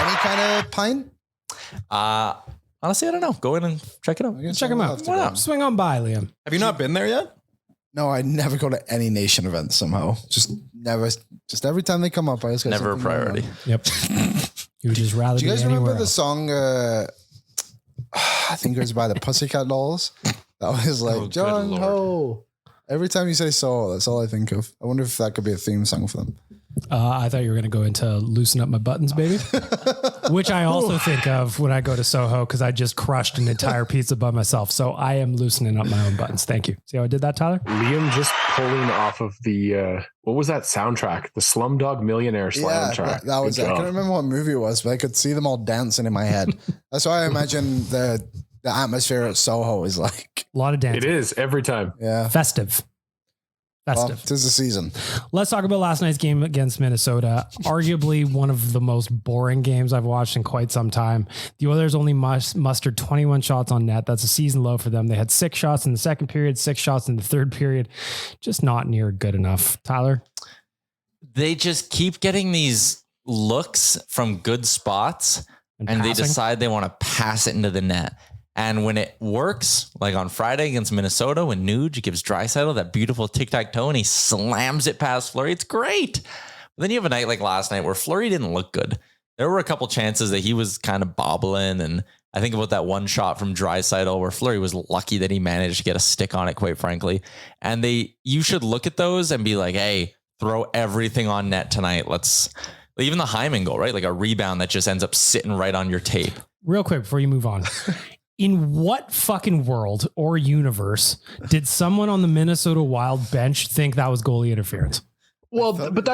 [SPEAKER 3] Any kind of pine?
[SPEAKER 5] Honestly, I don't know. Go in and check it out.
[SPEAKER 3] I guess
[SPEAKER 2] Check
[SPEAKER 3] I
[SPEAKER 2] them
[SPEAKER 3] will
[SPEAKER 2] out.
[SPEAKER 3] have to
[SPEAKER 2] Why
[SPEAKER 3] go.
[SPEAKER 2] not? Swing on by, Liam.
[SPEAKER 4] Have you not been there yet?
[SPEAKER 3] No, I never go to any nation events somehow. Just every time they come up, I just got
[SPEAKER 5] Never a
[SPEAKER 3] something going
[SPEAKER 5] priority.
[SPEAKER 3] on.
[SPEAKER 2] Yep. You would just rather
[SPEAKER 3] Do you
[SPEAKER 2] be
[SPEAKER 3] guys remember
[SPEAKER 2] anywhere
[SPEAKER 3] the
[SPEAKER 2] else.
[SPEAKER 3] song? I think it was by the Pussycat Dolls. That was like
[SPEAKER 5] Oh, good
[SPEAKER 3] John
[SPEAKER 5] Lord.
[SPEAKER 3] Ho. Every time you say "so," that's all I think of. I wonder if that could be a theme song for them.
[SPEAKER 2] I thought you were going to go into Loosen Up My Buttons, baby, which I also think of when I go to Soho because I just crushed an entire pizza by myself. So I am loosening up my own buttons. Thank you. See how I did that, Tyler?
[SPEAKER 6] Liam just pulling off of the what was that soundtrack? The Slumdog Millionaire
[SPEAKER 3] Yeah,
[SPEAKER 6] soundtrack.
[SPEAKER 3] that was.
[SPEAKER 6] Good
[SPEAKER 3] I
[SPEAKER 6] job.
[SPEAKER 3] can't remember what movie it was, but I could see them all dancing in my head. That's why I imagine the atmosphere at Soho is like.
[SPEAKER 2] A lot of dancing.
[SPEAKER 6] It is every time.
[SPEAKER 3] Yeah,
[SPEAKER 2] Festive.
[SPEAKER 3] well,
[SPEAKER 2] Festive.
[SPEAKER 3] 'tis the season.
[SPEAKER 2] Let's talk about last night's game against Minnesota. Arguably one of the most boring games I've watched in quite some time. The Oilers only mustered 21 shots on net. That's a season low for them. They had 6 shots in the second period, 6 shots in the third period. Just not near good enough. Tyler?
[SPEAKER 5] They just keep getting these looks from good spots and they
[SPEAKER 2] passing?
[SPEAKER 5] decide they want to pass it into the net. And when it works, like on Friday against Minnesota, when Nuge gives Draisaitl that beautiful tic-tac-toe and he slams it past Fleury, it's great. But then you have a night like last night where Fleury didn't look good. There were a couple chances that he was kind of bobbling. And I think about that one shot from Draisaitl where Fleury was lucky that he managed to get a stick on it, quite frankly. And you should look at those and be like, hey, throw everything on net tonight. Even the Hyman goal, right? Like a rebound that just ends up sitting right on your tape.
[SPEAKER 2] Real quick before you move on. In what fucking world or universe did someone on the Minnesota Wild bench think that was goalie interference?
[SPEAKER 6] Well, but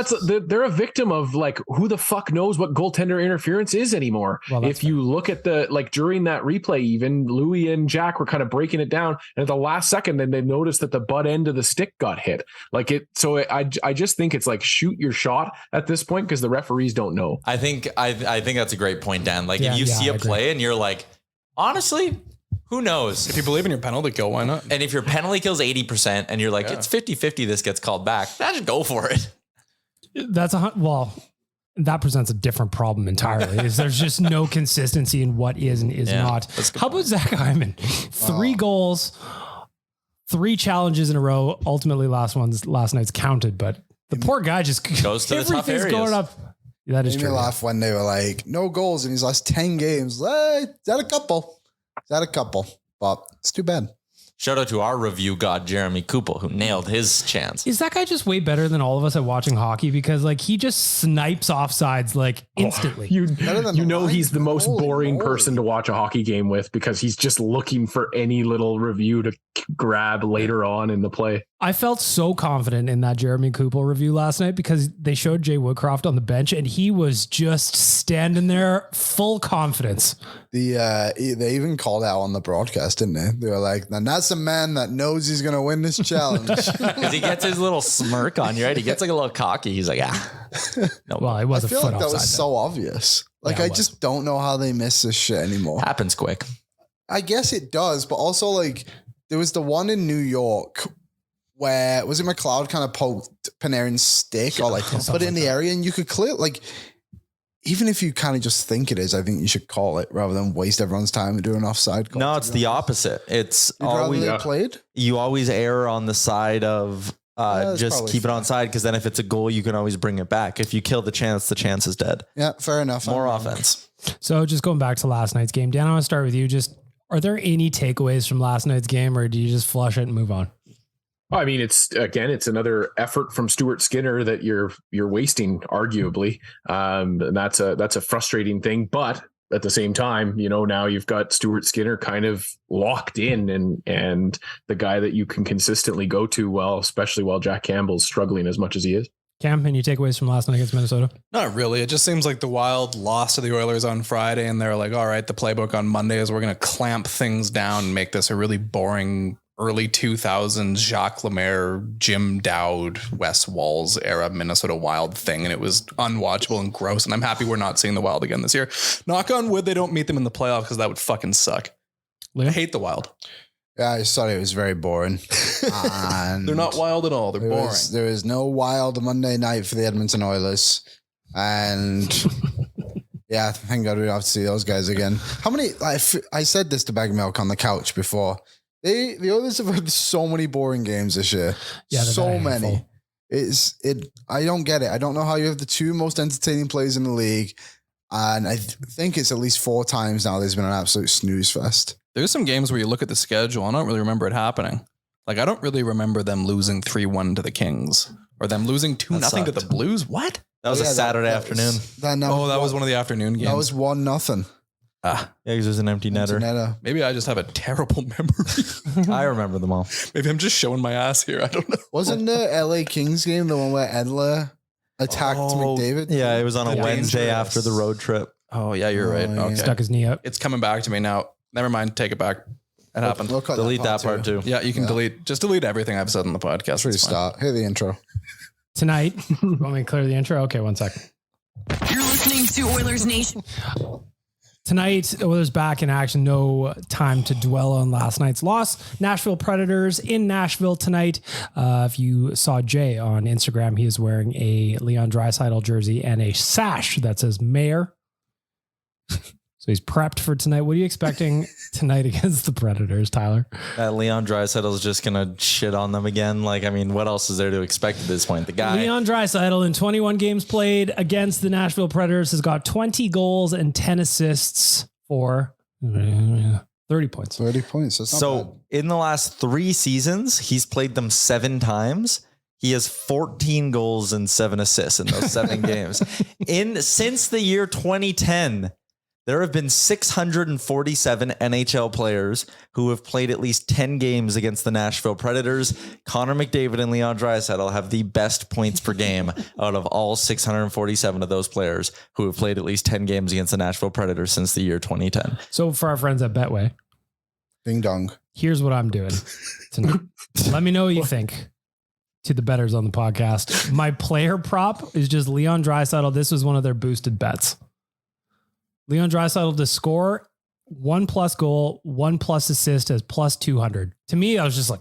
[SPEAKER 6] they're a victim of like who the fuck knows what goaltender interference is anymore.
[SPEAKER 2] Well,
[SPEAKER 6] if you look at during that replay, even Louis and Jack were kind of breaking it down, and at the last second, then they noticed that the butt end of the stick got hit. I just think it's like shoot your shot at this point because the referees don't know.
[SPEAKER 5] I think that's a great point, Dan. Like if you see
[SPEAKER 2] I
[SPEAKER 5] a play and you're like, honestly, who knows?
[SPEAKER 4] If you believe in your penalty kill, why not?
[SPEAKER 5] And if your penalty kills 80% and you're like, it's 50-50, this gets called back, just go for it.
[SPEAKER 2] That presents a different problem entirely. There's just no consistency in what is and is not. How about Zach Hyman? 3 goals, 3 challenges in a row. Ultimately, last night's counted, but the poor guy just
[SPEAKER 5] Goes to the tough
[SPEAKER 2] everything's
[SPEAKER 5] areas.
[SPEAKER 2] going up. That is
[SPEAKER 3] Made me
[SPEAKER 2] true.
[SPEAKER 3] laugh when they were like, no goals in his last 10 games. Is that a couple? But it's too bad.
[SPEAKER 5] Shout out to our review god, Jeremy Kupel, who nailed his chance.
[SPEAKER 2] Is that guy just way better than all of us at watching hockey? Because like he just snipes offsides like instantly.
[SPEAKER 3] Better than
[SPEAKER 6] You
[SPEAKER 3] the
[SPEAKER 6] know
[SPEAKER 3] line.
[SPEAKER 6] he's the most
[SPEAKER 3] Holy
[SPEAKER 6] boring
[SPEAKER 3] moly.
[SPEAKER 6] person to watch a hockey game with because he's just looking for any little review to grab later on in the play.
[SPEAKER 2] I felt so confident in that Jeremy Kupel review last night because they showed Jay Woodcroft on the bench and he was just standing there full confidence.
[SPEAKER 3] They even called out on the broadcast, didn't they? They were like, "And that's a man that knows he's going to win this challenge."
[SPEAKER 5] Because he gets his little smirk on you, right? He gets like a little cocky. He's like, No.
[SPEAKER 2] Well, it was
[SPEAKER 3] I
[SPEAKER 2] a
[SPEAKER 3] feel
[SPEAKER 2] foot
[SPEAKER 3] like that
[SPEAKER 2] offside.
[SPEAKER 3] was so obvious. Like,
[SPEAKER 2] Yeah,
[SPEAKER 3] I
[SPEAKER 2] it was.
[SPEAKER 3] just don't know how they miss this shit anymore.
[SPEAKER 5] Happens quick.
[SPEAKER 3] I guess it does, but also like there was the one in New York where was it McLeod kind of poked Panarin's stick or like put it in the area and you could clear like even if you kind of just think it is, I think you should call it rather than waste everyone's time and do an offside call.
[SPEAKER 5] No, it's the opposite. It's
[SPEAKER 3] You'd rather
[SPEAKER 5] always
[SPEAKER 3] they played.
[SPEAKER 5] you always err on the side of
[SPEAKER 3] that's
[SPEAKER 5] just
[SPEAKER 3] probably
[SPEAKER 5] keep it
[SPEAKER 3] fair.
[SPEAKER 5] on side because then if it's a goal, you can always bring it back. If you kill the chance is dead.
[SPEAKER 3] Yeah, fair enough.
[SPEAKER 5] More offense.
[SPEAKER 2] So just going back to last night's game, Dan, I want to start with you. Just are there any takeaways from last night's game, or do you just flush it and move on?
[SPEAKER 6] I mean, it's another effort from Stuart Skinner that you're wasting, arguably. And that's a frustrating thing. But at the same time, now you've got Stuart Skinner kind of locked in and the guy that you can consistently go to, especially while Jack Campbell's struggling as much as he is.
[SPEAKER 2] Cam, any takeaways from last night against Minnesota?
[SPEAKER 4] Not really. It just seems like the Wild lost to the Oilers on Friday and they're like, all right, the playbook on Monday is we're going to clamp things down and make this a really boring early 2000s Jacques Lemaire, Jim Dowd, Wes Walz era Minnesota Wild thing. And it was unwatchable and gross. And I'm happy we're not seeing the Wild again this year. Knock on wood, they don't meet them in the playoffs because that would fucking suck.
[SPEAKER 2] Leo?
[SPEAKER 4] I hate the Wild.
[SPEAKER 3] Yeah, I just thought it was very boring. And
[SPEAKER 4] They're not wild at all. They're boring.
[SPEAKER 3] There was no Wild Monday night for the Edmonton Oilers. And yeah, thank God we don't have to see those guys again. How many, I said this to Bag Milk on the couch before. The Oilers have had so many boring games this year.
[SPEAKER 2] Yeah,
[SPEAKER 3] so many. I don't get it. I don't know how you have the two most entertaining players in the league. And I think it's at least 4 times now there's been an absolute snooze fest.
[SPEAKER 4] There's some games where you look at the schedule. I don't really remember it happening. Like, I don't really remember them losing 3-1 to the Kings or them losing 2-0 to the Blues. What?
[SPEAKER 5] That was a Saturday afternoon.
[SPEAKER 4] That was one of the afternoon games.
[SPEAKER 3] That was 1-0.
[SPEAKER 5] Yeah, because there's an empty netter.
[SPEAKER 4] Maybe I just have a terrible memory.
[SPEAKER 5] I remember them all.
[SPEAKER 4] Maybe I'm just showing my ass here. I don't know.
[SPEAKER 3] Wasn't the LA Kings game the one where Edler attacked McDavid?
[SPEAKER 5] Yeah, it was on a Wednesday
[SPEAKER 4] dangerous.
[SPEAKER 5] after the road trip.
[SPEAKER 4] Oh, yeah, you're right.
[SPEAKER 3] yeah.
[SPEAKER 4] Okay.
[SPEAKER 2] Stuck his knee out.
[SPEAKER 4] It's coming back to me now. Never mind. Take it back. It happened.
[SPEAKER 3] We'll cut
[SPEAKER 5] Delete that part too.
[SPEAKER 4] Yeah, you can delete everything I've said on the podcast. It's fine.
[SPEAKER 3] Restart. Hear the intro.
[SPEAKER 2] Tonight, you want me to clear the intro? Okay, 1 second.
[SPEAKER 1] You're listening to Oilers Nation.
[SPEAKER 2] Tonight, Oilers back in action. No time to dwell on last night's loss. Nashville Predators in Nashville tonight. If you saw Jay on Instagram, he is wearing a Leon Draisaitl jersey and a sash that says Mayor. So he's prepped for tonight. What are you expecting tonight against the Predators, Tyler?
[SPEAKER 5] That Leon Draisaitl is just going to shit on them again. Like, I mean, what else is there to expect at this point? The guy.
[SPEAKER 2] Leon Draisaitl in 21 games played against the Nashville Predators has got 20 goals and 10 assists for 30 points.
[SPEAKER 3] 30 points. That's not
[SPEAKER 5] So
[SPEAKER 3] bad.
[SPEAKER 5] in the last 3 seasons, he's played them 7 times. He has 14 goals and 7 assists in those 7 games. Since the year 2010, there have been 647 NHL players who have played at least 10 games against the Nashville Predators. Connor McDavid and Leon Draisaitl have the best points per game out of all 647 of those players who have played at least 10 games against the Nashville Predators since the year 2010.
[SPEAKER 2] So for our friends at Betway,
[SPEAKER 3] Ding dong.
[SPEAKER 2] here's what I'm doing tonight. Let me know what you think to the bettors on the podcast. My player prop is just Leon Draisaitl. This was one of their boosted bets. Leon Draisaitl to score 1+ goal, 1+ assist as plus 200. To me, I was just like,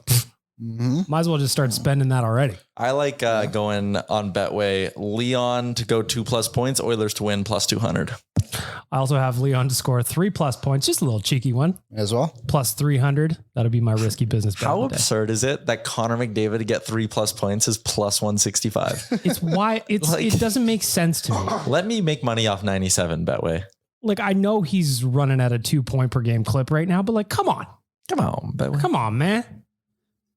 [SPEAKER 2] might as well just start spending that already.
[SPEAKER 5] I like going on Betway, Leon to go 2+ points, Oilers to win plus 200.
[SPEAKER 2] I also have Leon to score 3+ points, just a little cheeky one,
[SPEAKER 3] As well.
[SPEAKER 2] plus 300. That'll be my risky business bet.
[SPEAKER 5] How
[SPEAKER 2] of the day.
[SPEAKER 5] absurd is it that Connor McDavid to get 3+ points is plus 165?
[SPEAKER 2] It's why it doesn't make sense to me.
[SPEAKER 5] Let me make money off 97 Betway.
[SPEAKER 2] Like, I know he's running at a 2 point per game clip right now, but like, come on,
[SPEAKER 5] Betway.
[SPEAKER 2] come on, man.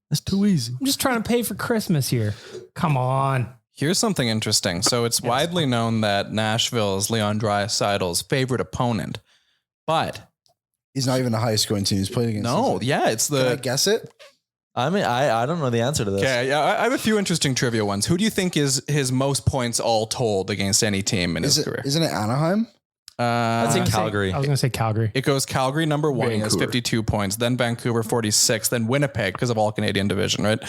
[SPEAKER 5] That's too easy.
[SPEAKER 2] I'm just trying to pay for Christmas here. Come on.
[SPEAKER 4] Here's something interesting. So it's widely known that Nashville is Leon Draisaitl's favorite opponent, but
[SPEAKER 3] He's not even the highest scoring team he's played against.
[SPEAKER 4] no,
[SPEAKER 3] is he?
[SPEAKER 4] yeah, it's
[SPEAKER 3] Can I
[SPEAKER 4] the.
[SPEAKER 3] guess it?
[SPEAKER 5] I mean, I don't know the answer to this.
[SPEAKER 4] Okay, yeah, I have a few interesting trivia ones. Who do you think is his most points all told against any team in his career?
[SPEAKER 3] Isn't it Anaheim?
[SPEAKER 5] I'd say
[SPEAKER 2] I was
[SPEAKER 5] Calgary.
[SPEAKER 2] going to say Calgary.
[SPEAKER 4] It goes Calgary number 1, he has
[SPEAKER 6] Vancouver.
[SPEAKER 4] 52 points, then Vancouver 46, then Winnipeg because of all Canadian division, right?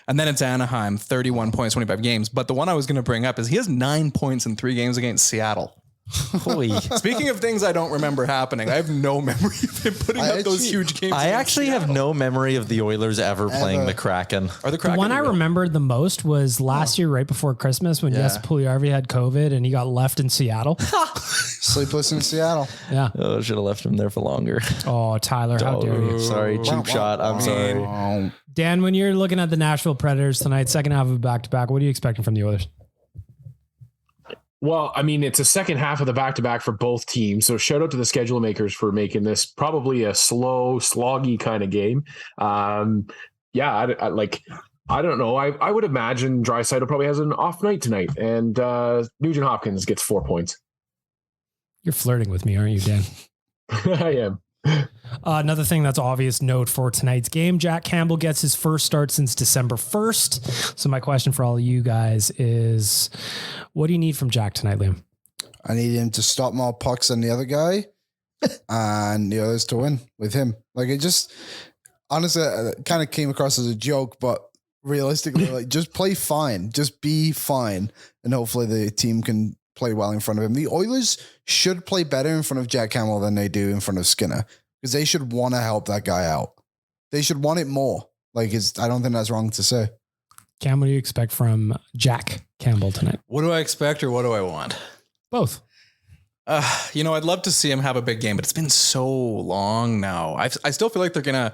[SPEAKER 4] And then it's Anaheim 31 points, 25 games. But the one I was going to bring up is he has 9 points in 3 games against Seattle. Speaking of things I don't remember happening, I have no memory of him putting up those huge games.
[SPEAKER 5] I actually have no memory of the Oilers ever playing the Kraken.
[SPEAKER 4] Are the Kraken
[SPEAKER 2] The one I remembered the most was last year, right before Christmas, when Puljujarvi had COVID and he got left in Seattle.
[SPEAKER 3] Sleepless in Seattle.
[SPEAKER 2] Yeah.
[SPEAKER 5] Oh, should have left him there for longer.
[SPEAKER 2] Oh, Tyler, how dare you?
[SPEAKER 5] Sorry, cheap shot. I'm sorry.
[SPEAKER 2] Dan, when you're looking at the Nashville Predators tonight, second half of a back-to-back, what are you expecting from the Oilers?
[SPEAKER 6] Well, I mean, it's a second half of the back-to-back for both teams. So shout out to the schedule makers for making this probably a slow, sloggy kind of game. I don't know. I would imagine Draisaitl probably has an off night tonight, and Nugent Hopkins gets 4 points.
[SPEAKER 2] You're flirting with me, aren't you, Dan?
[SPEAKER 6] I am.
[SPEAKER 2] Another thing that's obvious note for tonight's game, Jack Campbell gets his first start since December 1st. So my question for all of you guys is, what do you need from Jack tonight, Liam?
[SPEAKER 3] I need him to stop more pucks than the other guy and the others to win with him. Like, it just, honestly, it kind of came across as a joke, but realistically, like, just play fine. Just be fine. And hopefully the team can play well in front of him. The Oilers should play better in front of Jack Campbell than they do in front of Skinner, because they should want to help that guy out. They should want it more. Like, I don't think that's wrong to say.
[SPEAKER 2] Cam, what do you expect from Jack Campbell tonight?
[SPEAKER 4] What do I expect or what do I want?
[SPEAKER 2] Both.
[SPEAKER 4] I'd love to see him have a big game, but it's been so long now. I still feel like they're gonna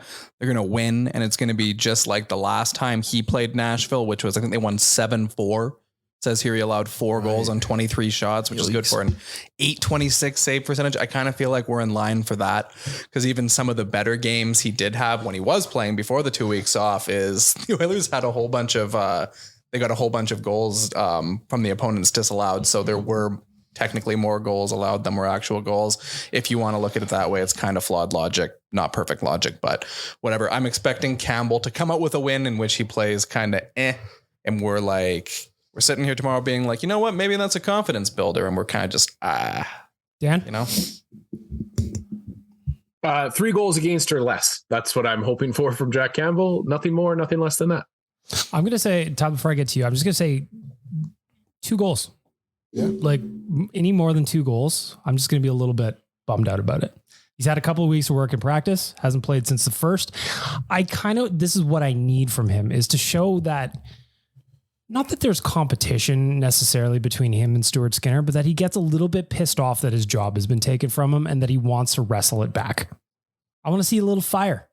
[SPEAKER 4] win, and it's gonna be just like the last time he played Nashville, which was, I think they won 7-4. It says here he allowed 4 goals on 23 shots, which is good for an .826 save percentage. I kind of feel like we're in line for that, because even some of the better games he did have when he was playing before the 2 weeks off is the Oilers had a whole bunch of they got a whole bunch of goals from the opponents disallowed. So there were technically more goals allowed than were actual goals. If you want to look at it that way, it's kind of flawed logic, not perfect logic, but whatever. I'm expecting Campbell to come out with a win in which he plays kind of and we're sitting here tomorrow being like, you know what, maybe that's a confidence builder, and we're kind of just
[SPEAKER 2] Dan,
[SPEAKER 6] 3 goals against or less. That's what I'm hoping for from Jack Campbell. Nothing more, nothing less than that.
[SPEAKER 2] I'm going to say, Todd, before I get to you, I'm just going to say 2 goals. Yeah. Like, any more than 2 goals, I'm just going to be a little bit bummed out about it. He's had a couple of weeks of work in practice, hasn't played since the first. This is what I need from him, is to show that, not that there's competition necessarily between him and Stuart Skinner, but that he gets a little bit pissed off that his job has been taken from him and that he wants to wrestle it back. I want to see a little fire,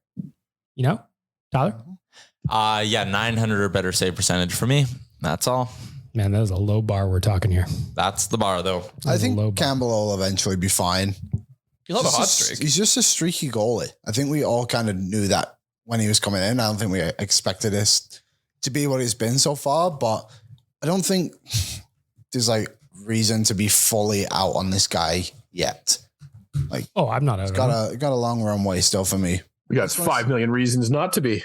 [SPEAKER 2] Tyler?
[SPEAKER 5] 900 or better save percentage for me. That's all.
[SPEAKER 2] Man, that is a low bar we're talking here.
[SPEAKER 5] That's the bar, though.
[SPEAKER 3] I think Campbell will eventually be fine.
[SPEAKER 4] He'll have a hot streak.
[SPEAKER 3] He's just a streaky goalie. I think we all kind of knew that when he was coming in. I don't think we expected this to be what it's been so far, but I don't think there's reason to be fully out on this guy yet.
[SPEAKER 2] I'm not.
[SPEAKER 3] He's got a long runway still for me.
[SPEAKER 6] We got 5 million reasons not to be.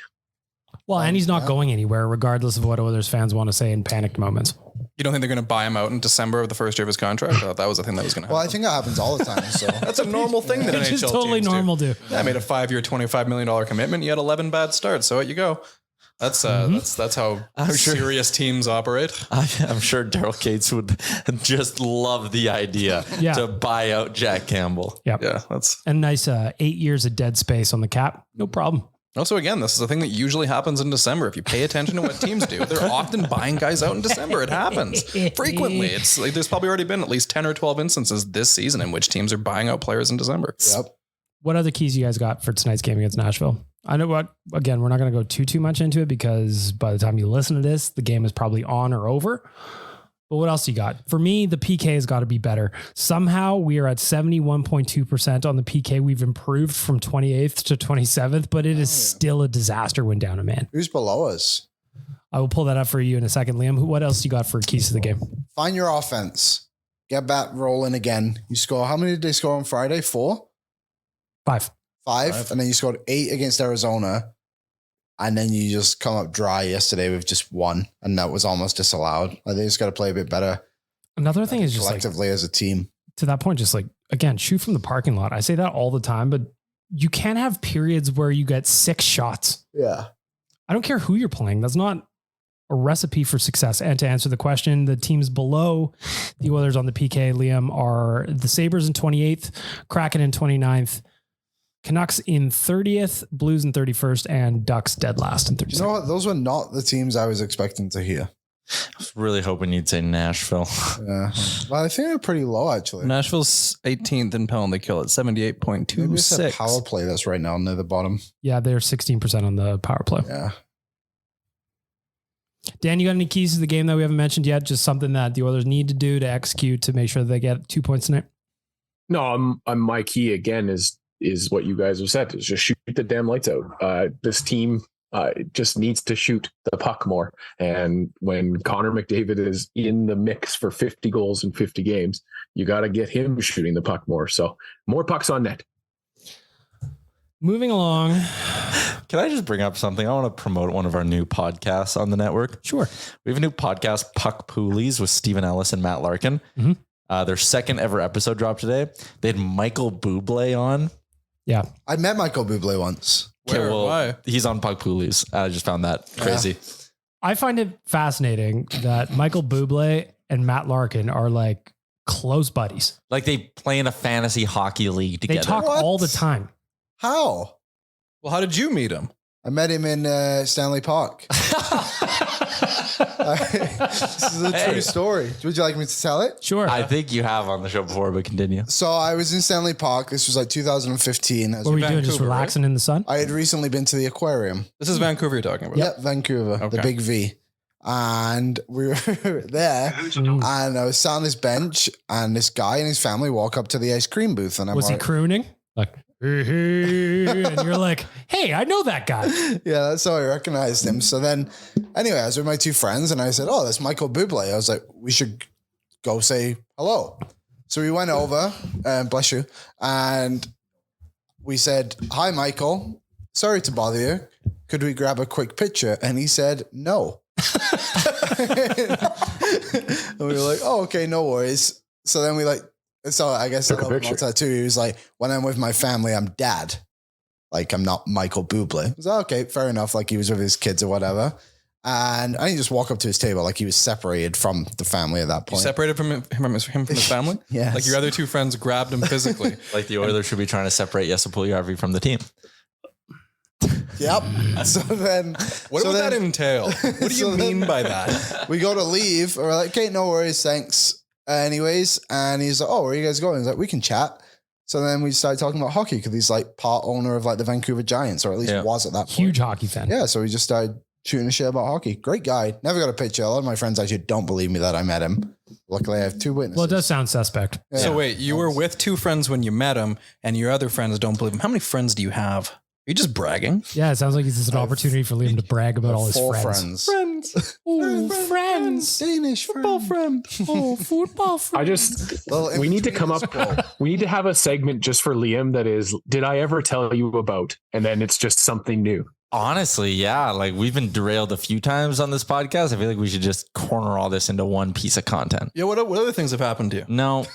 [SPEAKER 2] Well, and he's not going anywhere, regardless of what Oilers fans want to say in panicked moments.
[SPEAKER 4] You don't think they're going to buy him out in December of the first year of his contract? I thought that was the thing that was going to happen.
[SPEAKER 3] Well, I think that happens all the time. So
[SPEAKER 4] that's a normal thing that NHL
[SPEAKER 2] It's totally
[SPEAKER 4] teams
[SPEAKER 2] normal,
[SPEAKER 4] do. Yeah, I made a 5-year, $25 million commitment. You had 11 bad starts. So out you go. That's how serious teams operate.
[SPEAKER 5] I'm sure Daryl Cates would just love the idea to buy out Jack Campbell.
[SPEAKER 2] Yep.
[SPEAKER 4] Yeah, that's
[SPEAKER 2] a nice 8 years of dead space on the cap. No problem.
[SPEAKER 4] Also, again, this is a thing that usually happens in December. If you pay attention to what teams do, they're often buying guys out in December. It happens frequently. It's there's probably already been at least 10 or 12 instances this season in which teams are buying out players in December.
[SPEAKER 3] Yep.
[SPEAKER 2] What other keys you guys got for tonight's game against Nashville? I know what, again, we're not going to go too much into it because by the time you listen to this, the game is probably on or over. But what else you got? For me, the PK has got to be better. Somehow we are at 71.2% on the PK. We've improved from 28th to 27th, but it is still a disaster when down a man.
[SPEAKER 3] Who's below us?
[SPEAKER 2] I will pull that up for you in a second. Liam, what else you got for keys to the game?
[SPEAKER 3] Find your offense. Get back rolling again. You score. How many did they score on Friday? 4?
[SPEAKER 2] 5.
[SPEAKER 3] 5. And then you scored 8 against Arizona. And then you just come up dry yesterday with just 1. And that was almost disallowed. I think it's got to play a bit better.
[SPEAKER 2] Another thing is just
[SPEAKER 3] collectively as a team.
[SPEAKER 2] To that point, just again, shoot from the parking lot. I say that all the time, but you can't have periods where you get 6 shots.
[SPEAKER 3] Yeah.
[SPEAKER 2] I don't care who you're playing. That's not a recipe for success? And to answer the question, the teams below the Oilers on the PK, Liam, are the Sabres in 28th, Kraken in 29th, Canucks in 30th, Blues in 31st, and Ducks dead last in 32nd.
[SPEAKER 3] You know what? Those were not the teams I was expecting to hear.
[SPEAKER 5] I was really hoping you'd say Nashville.
[SPEAKER 3] Yeah. Well, I think they're pretty low, actually.
[SPEAKER 4] Nashville's 18th in penalty kill at 78.26.
[SPEAKER 3] Maybe it's a power play that's right now near the bottom.
[SPEAKER 2] Yeah, they're 16% on the power play.
[SPEAKER 3] Yeah.
[SPEAKER 2] Dan, you got any keys to the game that we haven't mentioned yet? Just something that the Oilers need to do to execute to make sure they get 2 points tonight?
[SPEAKER 6] No, my key again is what you guys have said, is just shoot the damn lights out. This team just needs to shoot the puck more. And when Connor McDavid is in the mix for 50 goals in 50 games, you got to get him shooting the puck more. So more pucks on net.
[SPEAKER 2] Moving along.
[SPEAKER 5] Can I just bring up something? I want to promote one of our new podcasts on the network.
[SPEAKER 2] Sure.
[SPEAKER 5] We have a new podcast, Puck Poolies, with Stephen Ellis and Matt Larkin.
[SPEAKER 2] Mm-hmm.
[SPEAKER 5] Their second ever episode dropped today. They had Michael Bublé on.
[SPEAKER 2] Yeah.
[SPEAKER 3] I met Michael Bublé once.
[SPEAKER 4] Where? Why?
[SPEAKER 5] He's on Puck Poolies. I just found that crazy.
[SPEAKER 2] I find it fascinating that Michael Bublé and Matt Larkin are like close buddies.
[SPEAKER 5] Like they play in a fantasy hockey league together.
[SPEAKER 2] They talk
[SPEAKER 3] What?
[SPEAKER 2] all the time.
[SPEAKER 3] How?
[SPEAKER 4] Well, how did you meet him?
[SPEAKER 3] I met him in Stanley Park. This is a true story. Would you like me to tell it?
[SPEAKER 2] Sure.
[SPEAKER 5] I think you have on the show before, but continue.
[SPEAKER 3] So I was in Stanley Park. This was like 2015.
[SPEAKER 2] What were you doing? Just
[SPEAKER 4] Vancouver,
[SPEAKER 2] relaxing in the sun?
[SPEAKER 3] I had recently been to the aquarium.
[SPEAKER 4] This is Vancouver you're talking about.
[SPEAKER 3] Yep, Vancouver, the
[SPEAKER 4] Okay.
[SPEAKER 3] big V. And we were there, and I was sat on this bench, and this guy and his family walk up to the ice cream booth, and I'm
[SPEAKER 2] Was he
[SPEAKER 3] like,
[SPEAKER 2] crooning? Like, hey, and you're like, hey, I know that guy.
[SPEAKER 3] yeah, that's how I recognized him. So then, anyway, I was with my two friends, and I said, oh, that's Michael Bublé. I was like, we should go say hello. So we went over, bless you, and we said, hi, Michael. Sorry to bother you. Could we grab a quick picture? And he said, no. And we were like, oh, okay, no worries. So then so I guess
[SPEAKER 6] Took a
[SPEAKER 3] I love
[SPEAKER 6] picture.
[SPEAKER 3] that too. He was like, when I'm with my family, I'm dad. Like, I'm not Michael Bublé. I was like, okay, fair enough. Like, he was with his kids or whatever. And I didn't just walk up to his table. Like, he was separated from the family at that
[SPEAKER 4] You
[SPEAKER 3] point.
[SPEAKER 4] separated from his family?
[SPEAKER 3] Yes.
[SPEAKER 4] Like your other two friends grabbed him physically.
[SPEAKER 5] Like the Oilers should be trying to separate Jesse Puljujarvi from the team.
[SPEAKER 3] Yep. So then,
[SPEAKER 4] What would that entail? What do you
[SPEAKER 3] so
[SPEAKER 4] mean
[SPEAKER 3] then-
[SPEAKER 4] by that?
[SPEAKER 3] we go to leave. We're like, okay, no worries, thanks. Anyways, and he's like, oh, where are you guys going? He's like, we can chat. So then we started talking about hockey because he's like part owner of like the Vancouver Giants, or at least
[SPEAKER 5] Yeah.
[SPEAKER 3] was at that point.
[SPEAKER 2] Huge hockey fan.
[SPEAKER 3] Yeah, so we just started shooting a shit about hockey. Great guy. Never got a picture. A lot of my friends actually don't believe me that I met him. Luckily, I have two witnesses.
[SPEAKER 2] Well, it does sound suspect.
[SPEAKER 3] Yeah.
[SPEAKER 4] So wait, you were with two friends when you met him, and your other friends don't believe him. How many friends do you have? Are you just bragging?
[SPEAKER 2] Yeah, it sounds like it's an opportunity for Liam to brag about all his
[SPEAKER 3] Four
[SPEAKER 2] friends.
[SPEAKER 3] friends.
[SPEAKER 2] Oh, friends.
[SPEAKER 3] Danish football
[SPEAKER 2] friend. Oh, football friend.
[SPEAKER 6] We need to come up. We need to have a segment just for Liam that is, did I ever tell you about? And then it's just something new.
[SPEAKER 5] Honestly, yeah. Like we've been derailed a few times on this podcast. I feel like we should just corner all this into one piece of content.
[SPEAKER 4] Yeah. What other things have happened to you
[SPEAKER 5] No,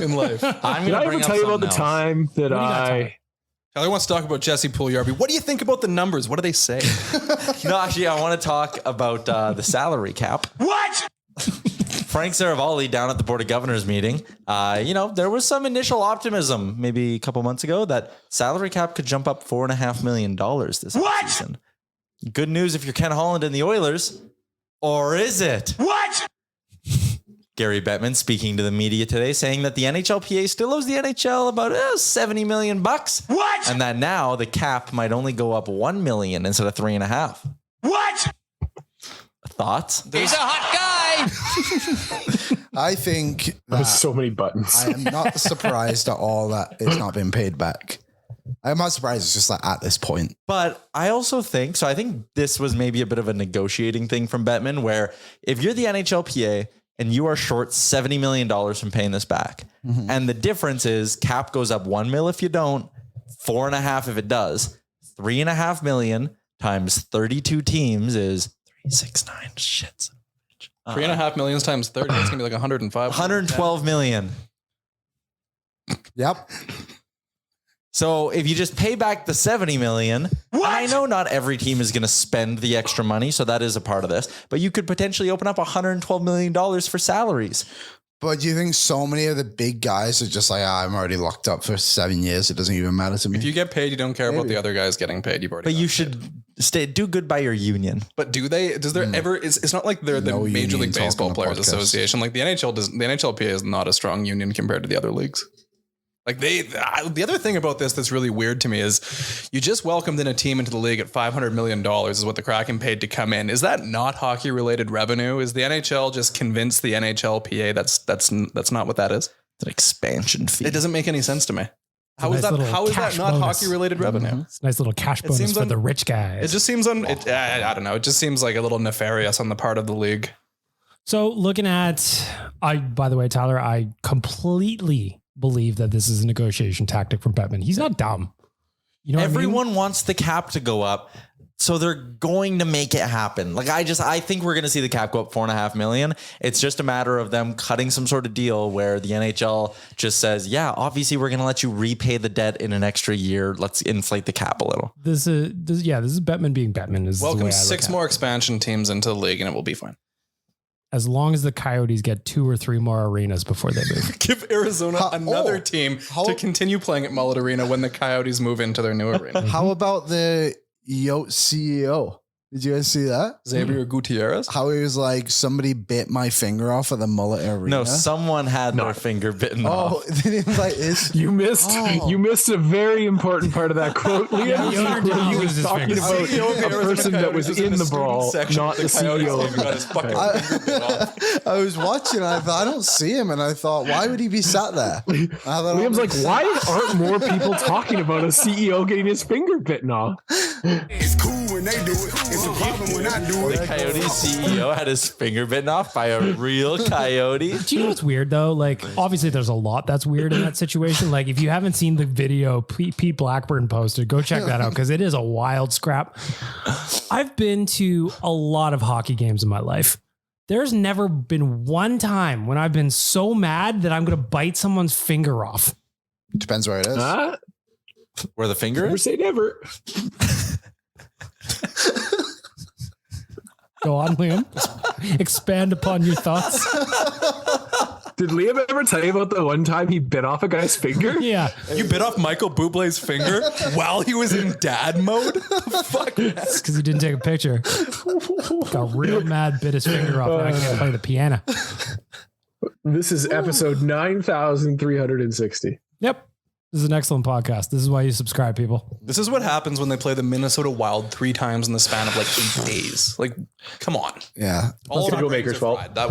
[SPEAKER 4] in life?
[SPEAKER 5] I'm
[SPEAKER 6] Did
[SPEAKER 5] going
[SPEAKER 6] I
[SPEAKER 5] to
[SPEAKER 6] ever
[SPEAKER 5] bring up
[SPEAKER 6] tell you about
[SPEAKER 5] something
[SPEAKER 6] the
[SPEAKER 5] else.
[SPEAKER 6] time that
[SPEAKER 2] What do you got, Tyler?
[SPEAKER 4] Tyler wants to talk about Jesse Puljujarvi. What do you think about the numbers? What do they say?
[SPEAKER 5] No, actually, I want to talk about the salary cap.
[SPEAKER 4] What?
[SPEAKER 5] Frank Saravalli down at the Board of Governors meeting. There was some initial optimism maybe a couple months ago that salary cap could jump up $4.5 million this season. Good news if you're Ken Holland and the Oilers, or is it?
[SPEAKER 4] What?
[SPEAKER 5] Gary Bettman speaking to the media today saying that the NHLPA still owes the NHL about $70 million.
[SPEAKER 4] What?
[SPEAKER 5] And that now the cap might only go up $1 million instead of $3.5 million.
[SPEAKER 4] What?
[SPEAKER 5] Thoughts?
[SPEAKER 4] He's a hot guy.
[SPEAKER 3] I think
[SPEAKER 6] There's
[SPEAKER 3] that
[SPEAKER 6] so many buttons.
[SPEAKER 3] I am not surprised at all that it's not been paid back. I'm not surprised it's just like at this point.
[SPEAKER 5] But I also think, so I think this was maybe a bit of a negotiating thing from Bettman, where if you're the NHLPA and you are short $70 million from paying this back, and the difference is cap goes up $1 million if you don't, $4.5 million if it does, $3.5 million times 32 teams is 369 shits.
[SPEAKER 4] $3.5 million times 30. That's gonna be like 105.
[SPEAKER 5] 112 million.
[SPEAKER 3] Yep.
[SPEAKER 5] So if you just pay back the 70 million, I know not every team is going to spend the extra money. So that is a part of this, but you could potentially open up $112 million for salaries.
[SPEAKER 3] But do you think so many of the big guys are just like, I'm already locked up for 7 years. It doesn't even matter to me.
[SPEAKER 4] If you get paid, you don't care about the other guys getting paid. You've already.
[SPEAKER 5] But you should do good by your union.
[SPEAKER 4] But do they? Does there ever? It's not like they're the
[SPEAKER 3] No
[SPEAKER 4] Major League
[SPEAKER 3] union talk
[SPEAKER 4] Baseball
[SPEAKER 3] on a
[SPEAKER 4] Players
[SPEAKER 3] podcast.
[SPEAKER 4] Association. Like the NHL does. The NHLPA is not a strong union compared to the other leagues. Like the other thing about this that's really weird to me is you just welcomed in a team into the league at $500 million is what the Kraken paid to come in. Is that not hockey related revenue? Is the NHL just convinced the NHLPA that's not what that is?
[SPEAKER 5] It's an expansion fee.
[SPEAKER 4] It doesn't make any sense to me. How is
[SPEAKER 2] nice
[SPEAKER 4] that?
[SPEAKER 2] little
[SPEAKER 4] How is that
[SPEAKER 2] cash
[SPEAKER 4] not
[SPEAKER 2] bonus.
[SPEAKER 4] hockey related revenue?
[SPEAKER 2] It's a nice little cash bonus
[SPEAKER 4] seems
[SPEAKER 2] for the rich guys.
[SPEAKER 4] It just seems I don't know. It just seems like a little nefarious on the part of the league.
[SPEAKER 2] So looking at, by the way, Tyler, I completely believe that this is a negotiation tactic from Bettman. He's not dumb. You know what I mean?
[SPEAKER 5] Everyone wants the cap to go up, so they're going to make it happen. Like I think we're going to see the cap go up $4.5 million. It's just a matter of them cutting some sort of deal where the NHL just says, yeah, obviously we're going to let you repay the debt in an extra year. Let's inflate the cap a little.
[SPEAKER 2] This is Bettman being Bettman. Is the way
[SPEAKER 4] Welcome
[SPEAKER 2] I look
[SPEAKER 4] 6
[SPEAKER 2] at it.
[SPEAKER 4] more expansion teams into the league and it will be fine.
[SPEAKER 2] As long as the Coyotes get 2 or 3 more arenas before they move.
[SPEAKER 4] Give Arizona another team to continue playing at Mullet Arena when the Coyotes move into their new arena.
[SPEAKER 3] How about the Yote CEO? Did you guys see that?
[SPEAKER 4] Xavier Gutierrez?
[SPEAKER 3] How he was like, somebody bit my finger off of the Mullet Arena.
[SPEAKER 5] No, someone had their finger bitten off.
[SPEAKER 3] Oh, they didn't like this.
[SPEAKER 6] You missed a very important part of that quote. Liam he was talking about a person that was in the brawl, not the CEO.
[SPEAKER 3] I was watching. I thought, I don't see him, and I thought, why would he be sat there?
[SPEAKER 6] Liam's like, why aren't more people talking about a CEO getting his finger bitten off?
[SPEAKER 7] It's cool when they do it. It's a problem when I do it.
[SPEAKER 5] The Coyote CEO had his finger bitten off by a real coyote.
[SPEAKER 2] Do you know what's weird though? Like, obviously there's a lot that's weird in that situation. Like, if you haven't seen the video Pete Blackburn posted, go check that out because it is a wild scrap. I've been to a lot of hockey games in my life. There's never been one time when I've been so mad that I'm going to bite someone's finger off.
[SPEAKER 3] Depends where it is.
[SPEAKER 5] Where the finger
[SPEAKER 6] Never
[SPEAKER 5] is?
[SPEAKER 6] say never.
[SPEAKER 2] Go on, Liam. Expand upon your thoughts.
[SPEAKER 6] Did Liam ever tell you about the one time he bit off a guy's finger?
[SPEAKER 2] Yeah.
[SPEAKER 4] You bit off Michael Bublé's finger while he was in dad mode? Fuck that.
[SPEAKER 2] It's because he didn't take a picture. Got real mad, bit his finger off. Now I can't play the piano.
[SPEAKER 6] This is episode 9,360.
[SPEAKER 2] Yep. This is an excellent podcast. This is why you subscribe, people.
[SPEAKER 4] This is what happens when they play the Minnesota Wild 3 times in the span of like 8 days. Like, come on.
[SPEAKER 3] Yeah.
[SPEAKER 4] All of our
[SPEAKER 6] Go
[SPEAKER 4] brains
[SPEAKER 6] Makers'
[SPEAKER 4] are
[SPEAKER 6] fault.
[SPEAKER 4] fried. That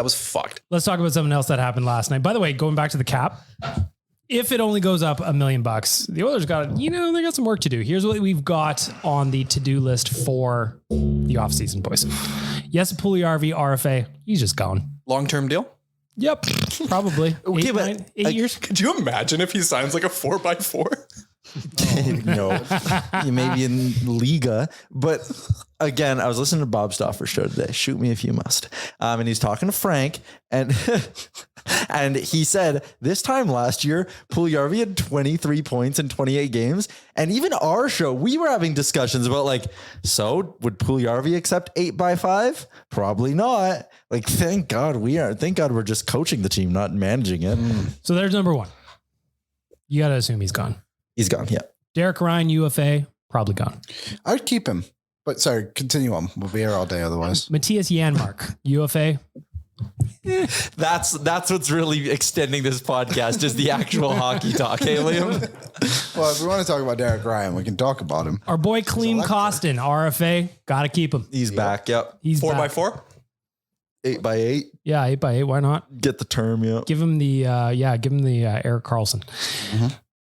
[SPEAKER 4] was fucked.
[SPEAKER 2] Let's talk about something else that happened last night. By the way, going back to the cap, if it only goes up $1 million, the Oilers got, they got some work to do. Here's what we've got on the to-do list for the offseason, boys. Yes, Puljujarvi, RFA, he's just gone.
[SPEAKER 4] Long-term deal?
[SPEAKER 2] Yep, probably.
[SPEAKER 5] Okay,
[SPEAKER 2] eight years.
[SPEAKER 4] Could you imagine if he signs like a 4x4?
[SPEAKER 5] No, you may be in Liga, but again, I was listening to Bob Stauffer's show today. Shoot me if you must. And he's talking to Frank, and and he said this time last year, Puljujarvi had 23 points in 28 games, and even our show, we were having discussions about like, so would Puljujarvi accept 8x5? Probably not. Like, thank God we're just coaching the team, not managing it.
[SPEAKER 2] So there's number one. You got to assume he's gone.
[SPEAKER 5] He's gone. Yeah.
[SPEAKER 2] Derek Ryan, UFA, probably gone.
[SPEAKER 3] I would keep him. But sorry, continue on. We'll be here all day otherwise.
[SPEAKER 2] Matthias Janmark, UFA.
[SPEAKER 5] That's what's really extending this podcast is the actual hockey talk. Hey, Liam.
[SPEAKER 3] Well, if we want to talk about Derek Ryan, we can talk about him.
[SPEAKER 2] Our boy Clean Costin, RFA, got to keep him.
[SPEAKER 5] He's back. Yep.
[SPEAKER 2] He's back.
[SPEAKER 4] 4x4?
[SPEAKER 5] 8x8.
[SPEAKER 2] Yeah, 8x8. Why not?
[SPEAKER 5] Get the term. Yeah.
[SPEAKER 2] Give him the Eric Carlson.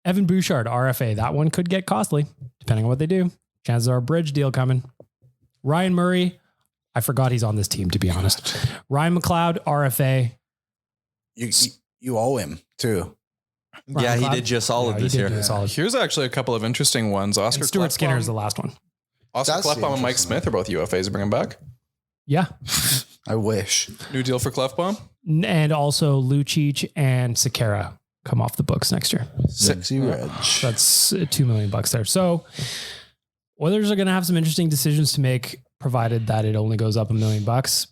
[SPEAKER 2] Evan Bouchard, RFA. That one could get costly depending on what they do. Chances are a bridge deal coming. Ryan Murray. I forgot he's on this team, to be honest. Ryan McLeod, RFA.
[SPEAKER 3] You owe him too.
[SPEAKER 2] Ryan
[SPEAKER 5] He
[SPEAKER 2] McLeod?
[SPEAKER 5] did just solid
[SPEAKER 2] Yeah, he
[SPEAKER 5] this
[SPEAKER 2] did
[SPEAKER 5] year.
[SPEAKER 2] do solid.
[SPEAKER 4] Here's actually a couple of interesting ones. Oscar
[SPEAKER 2] And Stuart Skinner is the
[SPEAKER 4] Klefbom,
[SPEAKER 2] last one.
[SPEAKER 4] Oscar
[SPEAKER 3] That's the
[SPEAKER 4] Klefbom and Mike
[SPEAKER 3] interesting
[SPEAKER 4] Smith are both UFAs. Bring them back.
[SPEAKER 2] Yeah.
[SPEAKER 3] I wish.
[SPEAKER 4] New deal for Klefbom.
[SPEAKER 2] And also Lucic and Sekera come off the books next year.
[SPEAKER 3] Sexy Rich.
[SPEAKER 2] That's $2 million there. So Oilers are going to have some interesting decisions to make, provided that it only goes up $1 million.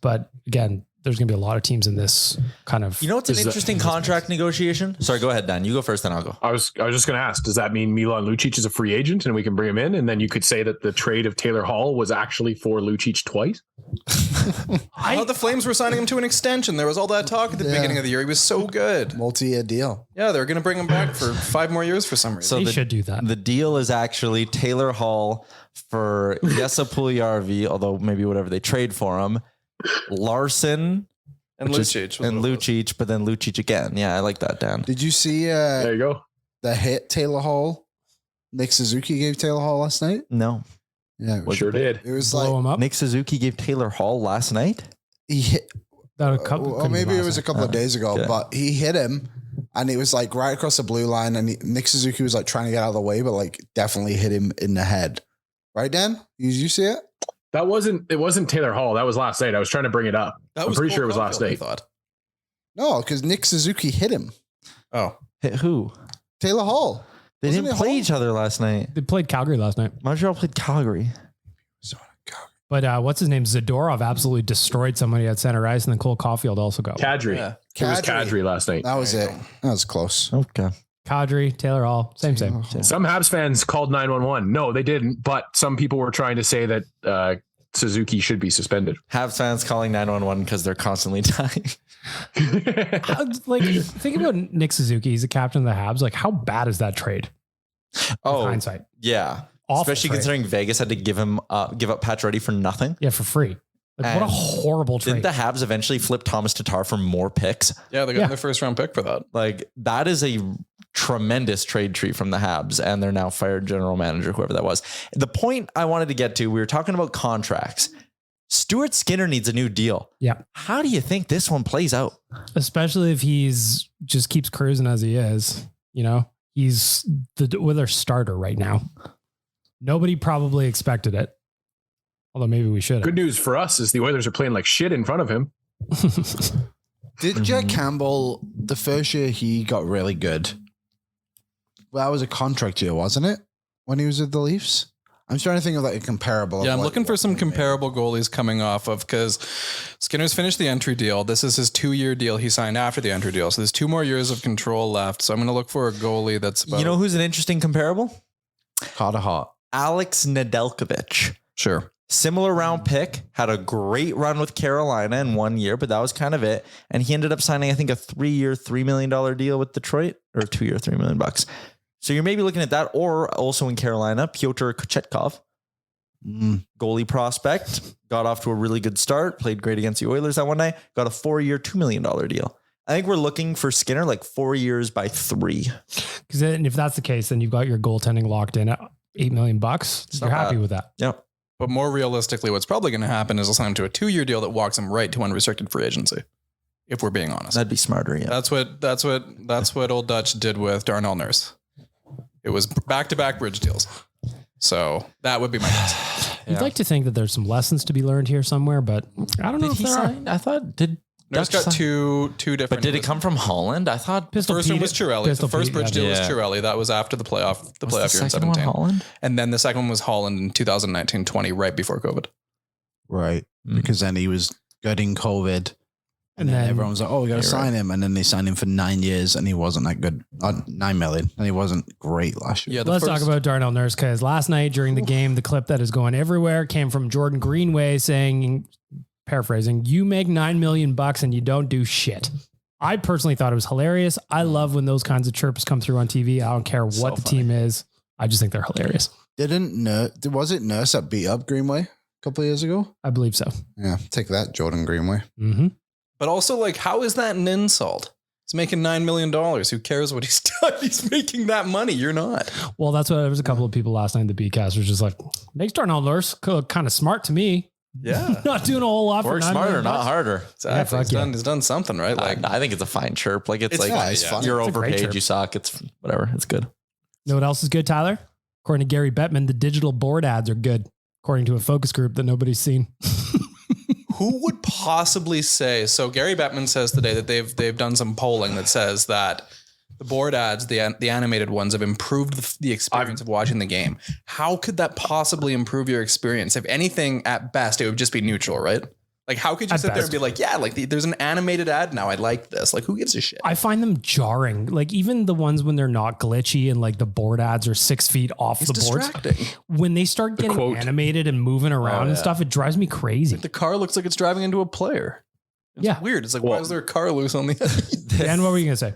[SPEAKER 2] But again, there's going to be a lot of teams in this kind of.
[SPEAKER 5] You know, it's an interesting contract negotiation. Sorry, go ahead, Dan. You go first, then I'll go.
[SPEAKER 6] I was just going to ask, does that mean Milan Lucic is a free agent and we can bring him in? And then you could say that the trade of Taylor Hall was actually for Lucic twice?
[SPEAKER 4] Well, the Flames were signing him to an extension. There was all that talk at the beginning of the year. He was so good.
[SPEAKER 3] Multi-year deal.
[SPEAKER 4] Yeah, they're going to bring him back for 5 more years for some reason.
[SPEAKER 5] So
[SPEAKER 2] They should do that.
[SPEAKER 5] The deal is actually Taylor Hall for Jesse Puljujarvi, although maybe whatever they trade for him, Larson
[SPEAKER 4] and Lucic.
[SPEAKER 5] and Lucic, but then Lucic again. Yeah, I like that, Dan.
[SPEAKER 3] Did you see
[SPEAKER 6] There you go.
[SPEAKER 3] the hit Taylor Hall? Nick Suzuki gave Taylor Hall last night?
[SPEAKER 5] No.
[SPEAKER 3] Yeah. It was,
[SPEAKER 6] Sure did.
[SPEAKER 3] it was
[SPEAKER 2] Blow
[SPEAKER 3] like
[SPEAKER 2] him up.
[SPEAKER 5] Nick Suzuki gave Taylor Hall last night.
[SPEAKER 3] he hit,
[SPEAKER 2] That a couple,
[SPEAKER 3] or
[SPEAKER 2] couldn't be
[SPEAKER 3] maybe it
[SPEAKER 2] last
[SPEAKER 3] was a
[SPEAKER 2] night.
[SPEAKER 3] couple of days ago,
[SPEAKER 5] Yeah.
[SPEAKER 3] but he hit him and it was like right across the blue line and Nick Suzuki was like trying to get out of the way, but like definitely hit him in the head. Right, Dan? You see it?
[SPEAKER 6] It wasn't Taylor Hall. That was last night. I was trying to bring it up. I'm pretty sure it was last night.
[SPEAKER 4] Thought.
[SPEAKER 3] No, because Nick Suzuki hit him.
[SPEAKER 4] Oh,
[SPEAKER 5] Hit who?
[SPEAKER 3] Taylor Hall.
[SPEAKER 5] They
[SPEAKER 3] Wasn't
[SPEAKER 5] didn't
[SPEAKER 3] it
[SPEAKER 5] play
[SPEAKER 3] Hall?
[SPEAKER 5] each other last night.
[SPEAKER 2] They played Calgary last night.
[SPEAKER 5] Montreal played Calgary.
[SPEAKER 2] But what's his name? Zadorov absolutely destroyed somebody at center ice, and then Cole Caulfield also got one.
[SPEAKER 6] Kadri.
[SPEAKER 4] yeah.
[SPEAKER 6] It was Kadri last night.
[SPEAKER 3] That was it. That was close.
[SPEAKER 5] Okay.
[SPEAKER 2] Kadri, Taylor Hall, same.
[SPEAKER 6] Some Habs fans called 911. No, they didn't. But some people were trying to say that Suzuki should be suspended.
[SPEAKER 5] Habs fans calling 911 because they're constantly dying.
[SPEAKER 2] Like, think about Nick Suzuki. He's the captain of the Habs. Like, how bad is that trade?
[SPEAKER 5] Oh,
[SPEAKER 2] Hindsight.
[SPEAKER 5] yeah.
[SPEAKER 2] Awful
[SPEAKER 5] Especially
[SPEAKER 2] trade.
[SPEAKER 5] considering Vegas had to give up Pacioretty for nothing.
[SPEAKER 2] Yeah, for free. Like, what a
[SPEAKER 5] And
[SPEAKER 2] horrible trade.
[SPEAKER 5] Didn't the Habs eventually flip Thomas Tatar for more picks?
[SPEAKER 4] Yeah, they got
[SPEAKER 2] Yeah.
[SPEAKER 4] their first round pick for that.
[SPEAKER 5] Like, that is a tremendous trade treat from the Habs, and they're now fired general manager, whoever that was. The point I wanted to get to, we were talking about contracts. Stuart Skinner needs a new deal.
[SPEAKER 2] Yeah.
[SPEAKER 5] How do you think this one plays out?
[SPEAKER 2] Especially if he's just keeps cruising as he is. You know, he's with our starter right now. Nobody probably expected it. Although maybe we should.
[SPEAKER 6] Good news for us is the Oilers are playing like shit in front of him.
[SPEAKER 3] Did Jack Campbell, the first year he got really good? Well, that was a contract year, wasn't it? When he was with the Leafs? I'm trying to think of like a comparable.
[SPEAKER 4] Yeah, I'm
[SPEAKER 3] like
[SPEAKER 4] looking for
[SPEAKER 3] what
[SPEAKER 4] some
[SPEAKER 3] they made.
[SPEAKER 4] comparable goalies coming off of, because Skinner's finished the entry deal. This is his 2-year deal he signed after the entry deal. So there's 2 more years of control left. So I'm going to look for a goalie that's about.
[SPEAKER 5] You know who's an interesting comparable?
[SPEAKER 3] Carter Hart.
[SPEAKER 5] Alex Nedeljkovic.
[SPEAKER 4] Sure.
[SPEAKER 5] Similar round pick, had a great run with Carolina in 1 year, but that was kind of it. And he ended up signing, I think, a 3-year, $3 million deal with Detroit, or a 2-year, $3 million. So you're maybe looking at that, or also in Carolina, Pyotr Kochetkov, goalie prospect, got off to a really good start, played great against the Oilers that one night, got a 4-year, $2 million deal. I think we're looking for Skinner like 4 years by 3.
[SPEAKER 2] Because then, if that's the case, then you've got your goaltending locked in at $8 million. You're happy with that.
[SPEAKER 5] Yep.
[SPEAKER 4] But more realistically, what's probably going to happen is he'll sign him to a 2-year deal that walks him right to unrestricted free agency. If we're being honest,
[SPEAKER 5] That'd be smarter. Yeah.
[SPEAKER 4] that's what old Dutch did with Darnell Nurse. It was back-to-back bridge deals. So that would be my guess.
[SPEAKER 2] You'd like to think that there's some lessons to be learned here somewhere, but I don't know if there are.
[SPEAKER 5] I thought
[SPEAKER 4] Nurse got two different.
[SPEAKER 5] But did it come from Holland? I thought
[SPEAKER 2] Pistol
[SPEAKER 4] First one
[SPEAKER 2] Pete-
[SPEAKER 4] was Chiarelli.
[SPEAKER 2] Pistol
[SPEAKER 4] The first
[SPEAKER 2] Pete,
[SPEAKER 4] bridge deal was
[SPEAKER 5] Yeah.
[SPEAKER 4] Chiarelli. That was after the playoff
[SPEAKER 5] Was
[SPEAKER 4] year
[SPEAKER 5] the
[SPEAKER 4] in
[SPEAKER 5] second one
[SPEAKER 4] 17.
[SPEAKER 5] Holland?
[SPEAKER 4] And then the second one was Holland in 2019-20, right before COVID.
[SPEAKER 3] Right. Because then he was gutting COVID. And
[SPEAKER 2] And
[SPEAKER 3] then
[SPEAKER 2] then-
[SPEAKER 3] everyone was like, oh, we got to
[SPEAKER 5] You're
[SPEAKER 3] sign him. And then they signed him for 9 years and he wasn't that good. 9 million. And he wasn't great last year.
[SPEAKER 4] Yeah,
[SPEAKER 2] Let's talk about Darnell Nurse, because last night during the game, the clip that is going everywhere came from Jordan Greenway saying, paraphrasing, "You make $9 million and you don't do shit." I personally thought it was hilarious. I love when those kinds of chirps come through on TV. I don't care what the team is. I just think they're hilarious.
[SPEAKER 3] Was it Nurse that beat up Greenway a couple of years ago?
[SPEAKER 2] I believe so.
[SPEAKER 3] Yeah. Take that, Jordan Greenway.
[SPEAKER 2] Mm-hmm.
[SPEAKER 4] But also, like, how is that an insult? He's making $9 million. Who cares what he's done? He's making that money. You're not.
[SPEAKER 2] Well, that's what there was a couple of people last night in the B-cast was just like, makes Darnell Nurse kind of smart to me.
[SPEAKER 4] Yeah.
[SPEAKER 2] Not doing a whole lot for
[SPEAKER 5] Work
[SPEAKER 2] $9
[SPEAKER 5] smarter,
[SPEAKER 2] million.
[SPEAKER 5] not harder.
[SPEAKER 4] Exactly.
[SPEAKER 2] fuck yeah.
[SPEAKER 4] He's done something, right? Like,
[SPEAKER 5] I think it's a fine chirp. Like it's like
[SPEAKER 3] yeah, it's funny.
[SPEAKER 5] you're
[SPEAKER 2] It's a great
[SPEAKER 5] overpaid,
[SPEAKER 2] chirp.
[SPEAKER 5] you suck. It's whatever. It's good.
[SPEAKER 2] Know what else is good, Tyler? According to Gary Bettman, the digital board ads are good, according to a focus group that nobody's seen.
[SPEAKER 4] who would possibly say? So Gary Bettman says today that they've done some polling that says that the board ads, the animated ones, have improved the experience of watching the game. How could that possibly improve your experience? If anything, at best, it would just be neutral, right? Like, how could you sit there and be like, yeah, like there's an animated ad now. I like this. Like, who gives a shit?
[SPEAKER 2] I find them jarring. Like, even the ones when they're not glitchy and like the board ads are 6 feet off the boards. When they start getting animated and moving around and stuff, it drives me crazy.
[SPEAKER 4] Like the car looks like it's driving into a player. It's weird. It's like, why is there a car loose on the end?
[SPEAKER 2] Dan, what were you going to say?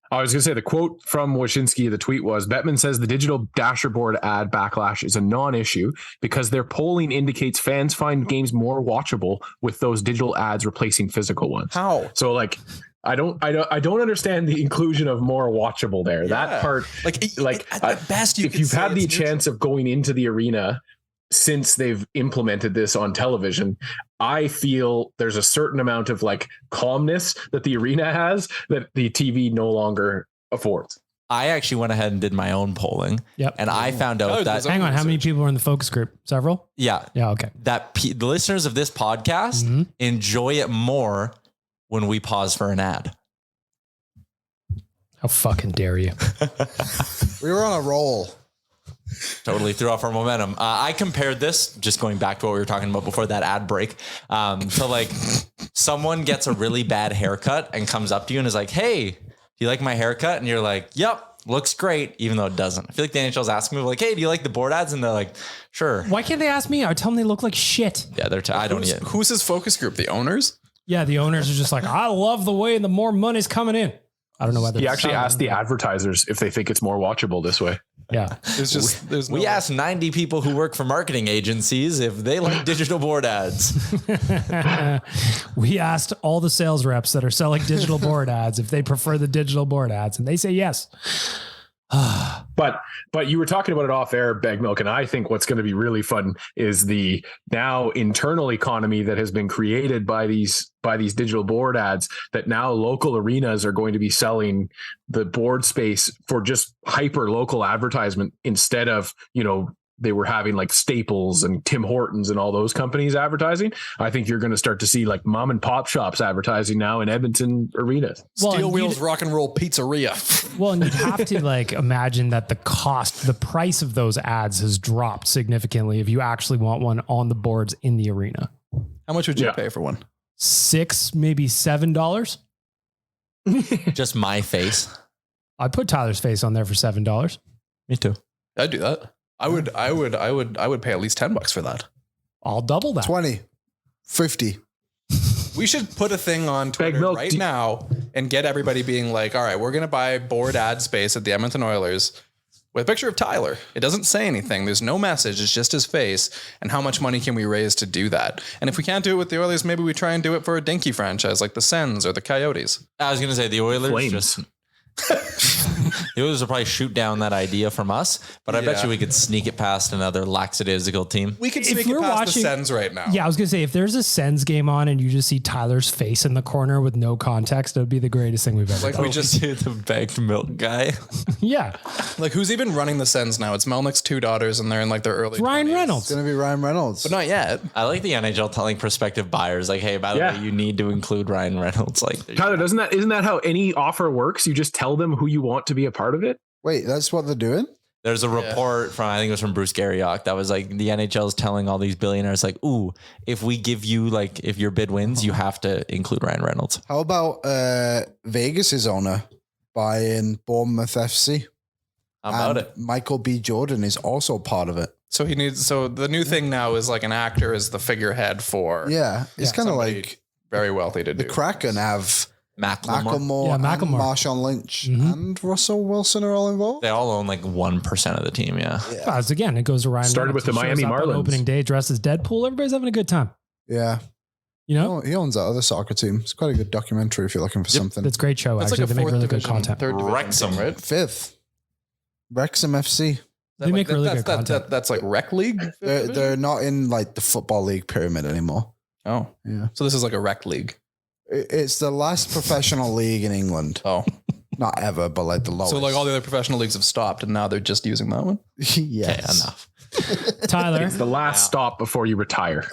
[SPEAKER 6] I was going to say the quote from Wyshynski, the tweet was, Bettman says the digital dasher board ad backlash is a non-issue because their polling indicates fans find games more watchable with those digital ads replacing physical ones.
[SPEAKER 4] How?
[SPEAKER 6] So like, I don't understand the inclusion of more watchable there. Yeah. That part,
[SPEAKER 4] at best,
[SPEAKER 6] if you've had the chance of going into the arena since they've implemented this on television, I feel there's a certain amount of like calmness that the arena has that the TV no longer affords.
[SPEAKER 5] I actually went ahead and did my own polling.
[SPEAKER 2] Yep.
[SPEAKER 5] And I found out that...
[SPEAKER 2] Hang on, how many people were in the focus group? Several?
[SPEAKER 5] Yeah.
[SPEAKER 2] Yeah, okay.
[SPEAKER 5] That the listeners of this podcast enjoy it more when we pause for an ad.
[SPEAKER 2] How fucking dare you?
[SPEAKER 3] We were on a roll.
[SPEAKER 5] Totally threw off our momentum. I compared this, just going back to what we were talking about before that ad break. So like someone gets a really bad haircut and comes up to you and is like, hey, do you like my haircut? And you're like, yep, looks great, even though it doesn't. I feel like the NHL's asking me like, hey, do you like the board ads? And they're like, sure.
[SPEAKER 2] Why can't they ask me? I tell them they look like shit.
[SPEAKER 5] Yeah, I don't yet.
[SPEAKER 4] Who's his focus group? The owners?
[SPEAKER 2] Yeah, the owners are just like, I love the way the more money's coming in. I don't know whether
[SPEAKER 6] he actually asked the advertisers if they think it's more watchable this way.
[SPEAKER 2] Yeah.
[SPEAKER 5] We asked 90 people who work for marketing agencies if they like digital board ads.
[SPEAKER 2] We asked all the sales reps that are selling digital board ads if they prefer the digital board ads, and they say yes.
[SPEAKER 6] But you were talking about it off air, Bag Milk, and I think what's going to be really fun is the now internal economy that has been created by these digital board ads, that now local arenas are going to be selling the board space for just hyper local advertisement instead of, they were having like Staples and Tim Hortons and all those companies advertising. I think you're going to start to see like mom and pop shops advertising now in Edmonton arenas.
[SPEAKER 4] Steel Wheels Rock and Roll Pizzeria.
[SPEAKER 2] Well, and you'd have to like imagine that the price of those ads has dropped significantly if you actually want one on the boards in the arena.
[SPEAKER 4] How much would you pay for one?
[SPEAKER 2] $6, maybe $7.
[SPEAKER 5] Just my face.
[SPEAKER 2] I'd put Tyler's face on there for $7.
[SPEAKER 5] Me too.
[SPEAKER 4] I'd do that. I would pay at least $10 for that.
[SPEAKER 2] I'll double that.
[SPEAKER 3] 20, 50.
[SPEAKER 4] We should put a thing on Twitter right now and get everybody being like, all right, we're going to buy board ad space at the Edmonton Oilers with a picture of Tyler. It doesn't say anything. There's no message. It's just his face. And how much money can we raise to do that? And if we can't do it with the Oilers, maybe we try and do it for a dinky franchise like the Sens or the Coyotes.
[SPEAKER 5] I was going to say the Oilers
[SPEAKER 6] Flames.
[SPEAKER 5] The Oilers will probably shoot down that idea from us, but I bet you we could sneak it past another lackadaisical team.
[SPEAKER 4] We could sneak it past the Sens right now.
[SPEAKER 2] Yeah, I was going to say, if there's a Sens game on and you just see Tyler's face in the corner with no context, it would be the greatest thing we've ever done.
[SPEAKER 4] We just
[SPEAKER 5] do the bagged milk guy.
[SPEAKER 2] Yeah.
[SPEAKER 4] Like, who's even running the Sens now? It's Melnick's two daughters, and they're in like their early
[SPEAKER 2] Ryan
[SPEAKER 4] 20s.
[SPEAKER 2] Reynolds.
[SPEAKER 3] It's going to be Ryan Reynolds.
[SPEAKER 4] But not yet.
[SPEAKER 5] I like the NHL telling prospective buyers, like, hey, by the way, you need to include Ryan Reynolds. Like,
[SPEAKER 6] Tyler, isn't that how any offer works? You just tell them who you want to be a part of it.
[SPEAKER 3] Wait, that's what they're doing?
[SPEAKER 5] There's a report from, I think it was from Bruce Garriock, that was like the NHL is telling all these billionaires, like, ooh, if we give you, like, if your bid wins, you have to include Ryan Reynolds.
[SPEAKER 3] How about Vegas's owner buying Bournemouth FC?
[SPEAKER 5] How about it?
[SPEAKER 3] Michael B. Jordan is also part of it.
[SPEAKER 4] So the new thing now is like an actor is the figurehead for.
[SPEAKER 3] Yeah, it's kind of like
[SPEAKER 4] very wealthy to do.
[SPEAKER 3] the Kraken have
[SPEAKER 5] Macklemore.
[SPEAKER 3] and
[SPEAKER 2] Macklemore.
[SPEAKER 3] Marshawn Lynch and Russell Wilson are all involved.
[SPEAKER 5] They all own like 1% of the team. Yeah.
[SPEAKER 2] Again, it goes to Ryan
[SPEAKER 6] Started
[SPEAKER 2] Reynolds.
[SPEAKER 6] with the
[SPEAKER 2] He shows
[SPEAKER 6] Miami
[SPEAKER 2] up on
[SPEAKER 6] Marlins.
[SPEAKER 2] opening day dressed as Deadpool. Everybody's having a good time.
[SPEAKER 3] Yeah.
[SPEAKER 2] You know?
[SPEAKER 3] He owns that other soccer team. It's quite a good documentary if you're looking for something.
[SPEAKER 2] That's a great show,
[SPEAKER 4] It's
[SPEAKER 2] actually.
[SPEAKER 4] like a
[SPEAKER 2] They make
[SPEAKER 4] fourth
[SPEAKER 2] really
[SPEAKER 4] division,
[SPEAKER 2] good content.
[SPEAKER 4] third division
[SPEAKER 5] Wrexham.
[SPEAKER 4] team, right?
[SPEAKER 3] Fifth. Wrexham FC.
[SPEAKER 2] They make really good content.
[SPEAKER 4] That's like rec league.
[SPEAKER 3] They're not in like the football league pyramid anymore.
[SPEAKER 4] Oh,
[SPEAKER 3] Yeah.
[SPEAKER 4] so this is like a rec league.
[SPEAKER 3] It's the last professional league in England.
[SPEAKER 4] Oh,
[SPEAKER 3] Not ever, but like the lowest.
[SPEAKER 4] so like all the other professional leagues have stopped, and now they're just using that one.
[SPEAKER 3] yes.
[SPEAKER 5] Okay, enough.
[SPEAKER 2] Tyler,
[SPEAKER 6] It's the last stop before you retire.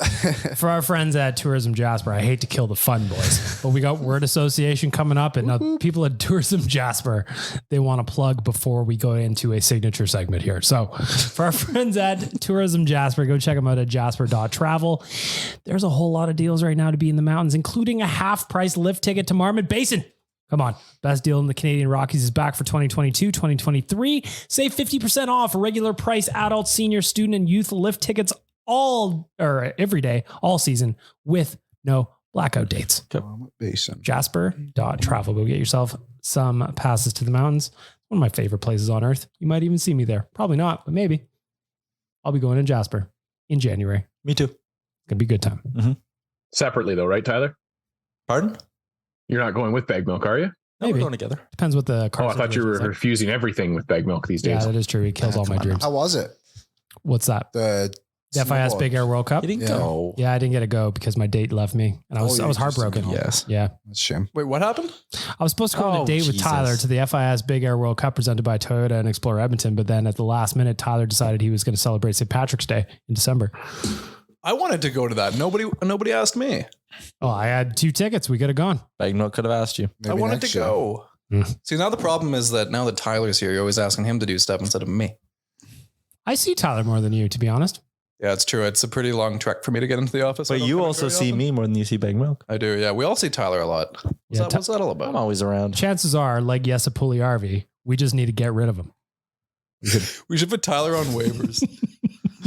[SPEAKER 2] for our friends at Tourism Jasper, I hate to kill the fun, boys, but we got word association coming up, and people at Tourism Jasper, they want to plug before we go into a signature segment here. So for our friends at Tourism Jasper, go check them out at jasper.travel. There's a whole lot of deals right now to be in the mountains, including a half price lift ticket to Marmot Basin. Come on. Best deal in the Canadian Rockies is back for 2022, 2023. Save 50% off regular price adult, senior, student, and youth lift tickets every day, all season with no blackout dates.
[SPEAKER 3] Basin.
[SPEAKER 2] Jasper.travel. Go get yourself some passes to the mountains. One of my favorite places on earth. You might even see me there. Probably not, but maybe. I'll be going to Jasper in January.
[SPEAKER 5] Me too.
[SPEAKER 2] It's going to be a good time.
[SPEAKER 5] Mm-hmm.
[SPEAKER 6] Separately though, right, Tyler?
[SPEAKER 5] Pardon?
[SPEAKER 6] You're not going with Bag Milk, are you?
[SPEAKER 5] No, we're going together.
[SPEAKER 2] Depends what the car.
[SPEAKER 6] Oh, I thought you were refusing everything with Bag Milk these days.
[SPEAKER 2] Yeah, that is true. He kills all my dreams.
[SPEAKER 3] How was it?
[SPEAKER 2] What's that? The FIS Big Air World Cup?
[SPEAKER 5] You didn't go.
[SPEAKER 2] Yeah, I didn't get to go because my date left me, and I was heartbroken.
[SPEAKER 5] Yes.
[SPEAKER 2] Yeah.
[SPEAKER 3] That's a shame.
[SPEAKER 4] Wait, what happened?
[SPEAKER 2] I was supposed to go on a date with Tyler to the FIS Big Air World Cup presented by Toyota and Explorer Edmonton, but then at the last minute, Tyler decided he was going to celebrate St. Patrick's Day in December.
[SPEAKER 4] I wanted to go to that. Nobody asked me.
[SPEAKER 2] Oh, I had 2 tickets. We could have gone.
[SPEAKER 5] Bagnall could have asked you.
[SPEAKER 3] Maybe
[SPEAKER 4] I wanted
[SPEAKER 3] next
[SPEAKER 4] to
[SPEAKER 3] year.
[SPEAKER 4] go. See, now the problem is that now that Tyler's here, you're always asking him to do stuff instead of me.
[SPEAKER 2] I see Tyler more than you, to be honest.
[SPEAKER 4] Yeah, it's true. It's a pretty long trek for me to get into the office.
[SPEAKER 5] But you also see me more than you see Bag Milk.
[SPEAKER 4] I do. Yeah, we all see Tyler a lot. What's that all about?
[SPEAKER 5] I'm always around.
[SPEAKER 2] Chances are, like Puljujarvi, we just need to get rid of him.
[SPEAKER 4] We should put Tyler on waivers.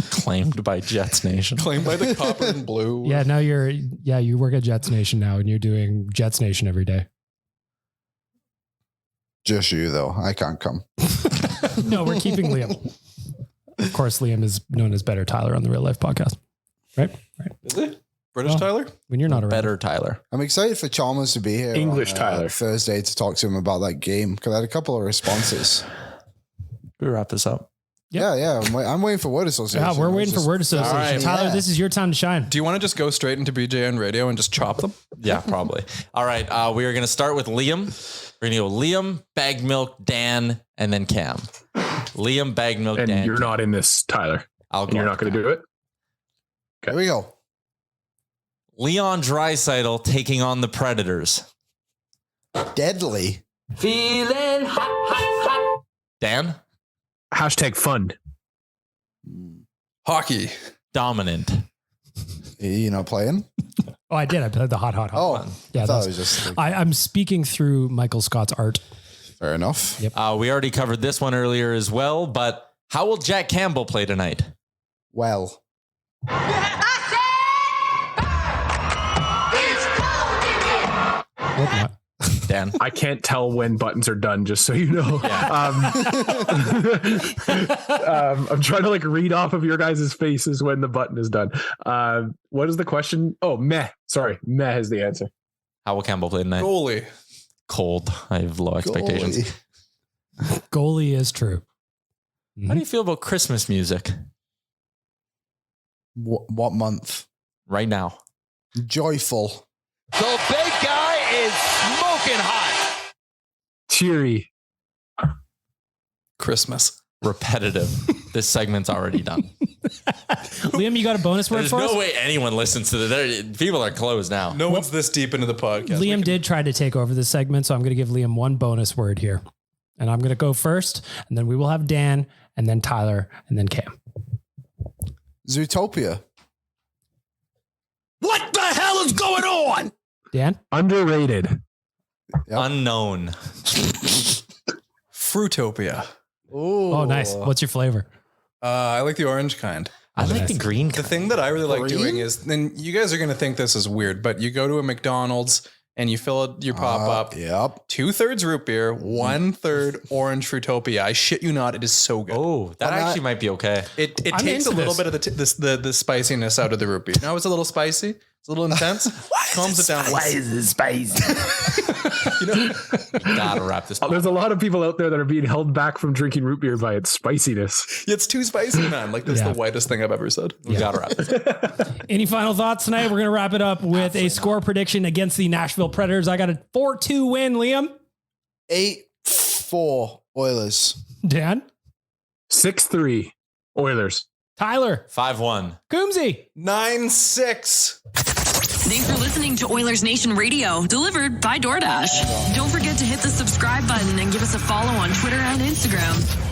[SPEAKER 5] Claimed by Jets Nation.
[SPEAKER 4] Claimed by the Copper and Blue.
[SPEAKER 2] Yeah, now you work at Jets Nation now, and you're doing Jets Nation every day.
[SPEAKER 3] Just you, though. I can't come.
[SPEAKER 2] No, we're keeping Liam. Of course, Liam is known as Better Tyler on the Real Life Podcast. Right?
[SPEAKER 4] Is it? British Tyler?
[SPEAKER 2] When you're not around.
[SPEAKER 5] Better Tyler.
[SPEAKER 3] I'm excited for Chalmers to be here.
[SPEAKER 6] English
[SPEAKER 3] on,
[SPEAKER 6] Tyler.
[SPEAKER 3] Thursday to talk to him about that game because I had a couple of responses.
[SPEAKER 5] We wrap this up.
[SPEAKER 2] Yep.
[SPEAKER 3] Yeah. I'm waiting for word association.
[SPEAKER 2] Yeah, we're waiting for word association.
[SPEAKER 3] All right.
[SPEAKER 2] Tyler,
[SPEAKER 3] Yeah.
[SPEAKER 2] this is your time to shine.
[SPEAKER 4] Do you want to just go straight into BJN Radio and just chop them?
[SPEAKER 5] Yeah, probably. All right. We are going to start with Liam. We're going to go Liam, Bag Milk, Dan, and then Cam. Liam, Bag Milk,
[SPEAKER 6] And
[SPEAKER 5] Dan.
[SPEAKER 6] you're not in this, Tyler.
[SPEAKER 5] I'll go.
[SPEAKER 6] You're not going to do it?
[SPEAKER 3] Here we go.
[SPEAKER 5] Leon Draisaitl taking on the Predators.
[SPEAKER 3] Deadly.
[SPEAKER 8] Feeling hot, hot, hot.
[SPEAKER 5] Dan?
[SPEAKER 6] Hashtag fun.
[SPEAKER 4] Hockey.
[SPEAKER 5] Dominant.
[SPEAKER 3] You not playing?
[SPEAKER 2] Oh, I did. I played the hot one. Yeah,
[SPEAKER 3] I thought it was just like,
[SPEAKER 2] I'm speaking through Michael Scott's art.
[SPEAKER 3] fair enough.
[SPEAKER 2] Yep.
[SPEAKER 5] We already covered this one earlier as well, but how will Jack Campbell play tonight?
[SPEAKER 3] Well,
[SPEAKER 2] Hope not.
[SPEAKER 5] Dan?
[SPEAKER 6] I can't tell when buttons are done, just so you know. I'm trying to like read off of your guys' faces when the button is done. What is the question? Oh, meh. Sorry. Meh is the answer.
[SPEAKER 5] How will Campbell play tonight?
[SPEAKER 4] Goalie.
[SPEAKER 5] Cold. I have low expectations.
[SPEAKER 3] goalie.
[SPEAKER 2] Goalie is true.
[SPEAKER 5] How do you feel about Christmas music
[SPEAKER 3] What month?
[SPEAKER 5] right now?
[SPEAKER 3] Joyful.
[SPEAKER 8] The big guy is smoking hot.
[SPEAKER 6] Cheery.
[SPEAKER 4] Christmas.
[SPEAKER 5] Repetitive. This segment's already done.
[SPEAKER 2] Liam, you got a bonus word
[SPEAKER 5] There's
[SPEAKER 2] for us?
[SPEAKER 5] no way anyone listens to the. People are closed now.
[SPEAKER 4] No one's this deep into the podcast.
[SPEAKER 2] Liam did try to take over this segment, so I'm going to give Liam one bonus word here. And I'm going to go first, and then we will have Dan, and then Tyler, and then Cam.
[SPEAKER 3] Zootopia.
[SPEAKER 8] What the hell is going on?
[SPEAKER 2] Dan?
[SPEAKER 6] Underrated.
[SPEAKER 3] Yep.
[SPEAKER 5] Unknown.
[SPEAKER 4] Fruitopia.
[SPEAKER 2] Oh, nice. What's your flavor?
[SPEAKER 4] I like the orange kind.
[SPEAKER 5] I like the green.
[SPEAKER 4] The thing that I really like
[SPEAKER 3] Green?
[SPEAKER 4] doing is, then you guys are going to think this is weird, but you go to a McDonald's and you fill it, your pop up.
[SPEAKER 3] Yep.
[SPEAKER 4] 2/3 root beer, 1/3 orange Fruitopia. I shit you not, it is so good.
[SPEAKER 5] Oh, that
[SPEAKER 3] I'm
[SPEAKER 5] actually might be okay.
[SPEAKER 4] It
[SPEAKER 2] I'm
[SPEAKER 4] takes a
[SPEAKER 2] into
[SPEAKER 4] little
[SPEAKER 2] this.
[SPEAKER 4] bit of the spiciness out of the root beer. Now it's a little spicy. It's a little intense. Calms it down.
[SPEAKER 8] is it spicy?
[SPEAKER 5] You gotta wrap this.
[SPEAKER 6] There's a lot of people out there that are being held back from drinking root beer by its spiciness.
[SPEAKER 4] It's too spicy, man. Like, that's
[SPEAKER 2] Yeah.
[SPEAKER 4] the whitest thing I've ever said.
[SPEAKER 5] We gotta wrap this.
[SPEAKER 2] Any final thoughts tonight? We're going to wrap it up with a score prediction against the Nashville Predators. I got a 4-2 win, Liam.
[SPEAKER 3] 8-4 Oilers.
[SPEAKER 2] Dan?
[SPEAKER 6] 6-3 Oilers.
[SPEAKER 2] Tyler.
[SPEAKER 5] 5-1.
[SPEAKER 2] Coombsy.
[SPEAKER 4] 9-6.
[SPEAKER 1] Thanks for listening to Oilers Nation Radio, delivered by DoorDash. Don't forget to hit the subscribe button and give us a follow on Twitter and Instagram.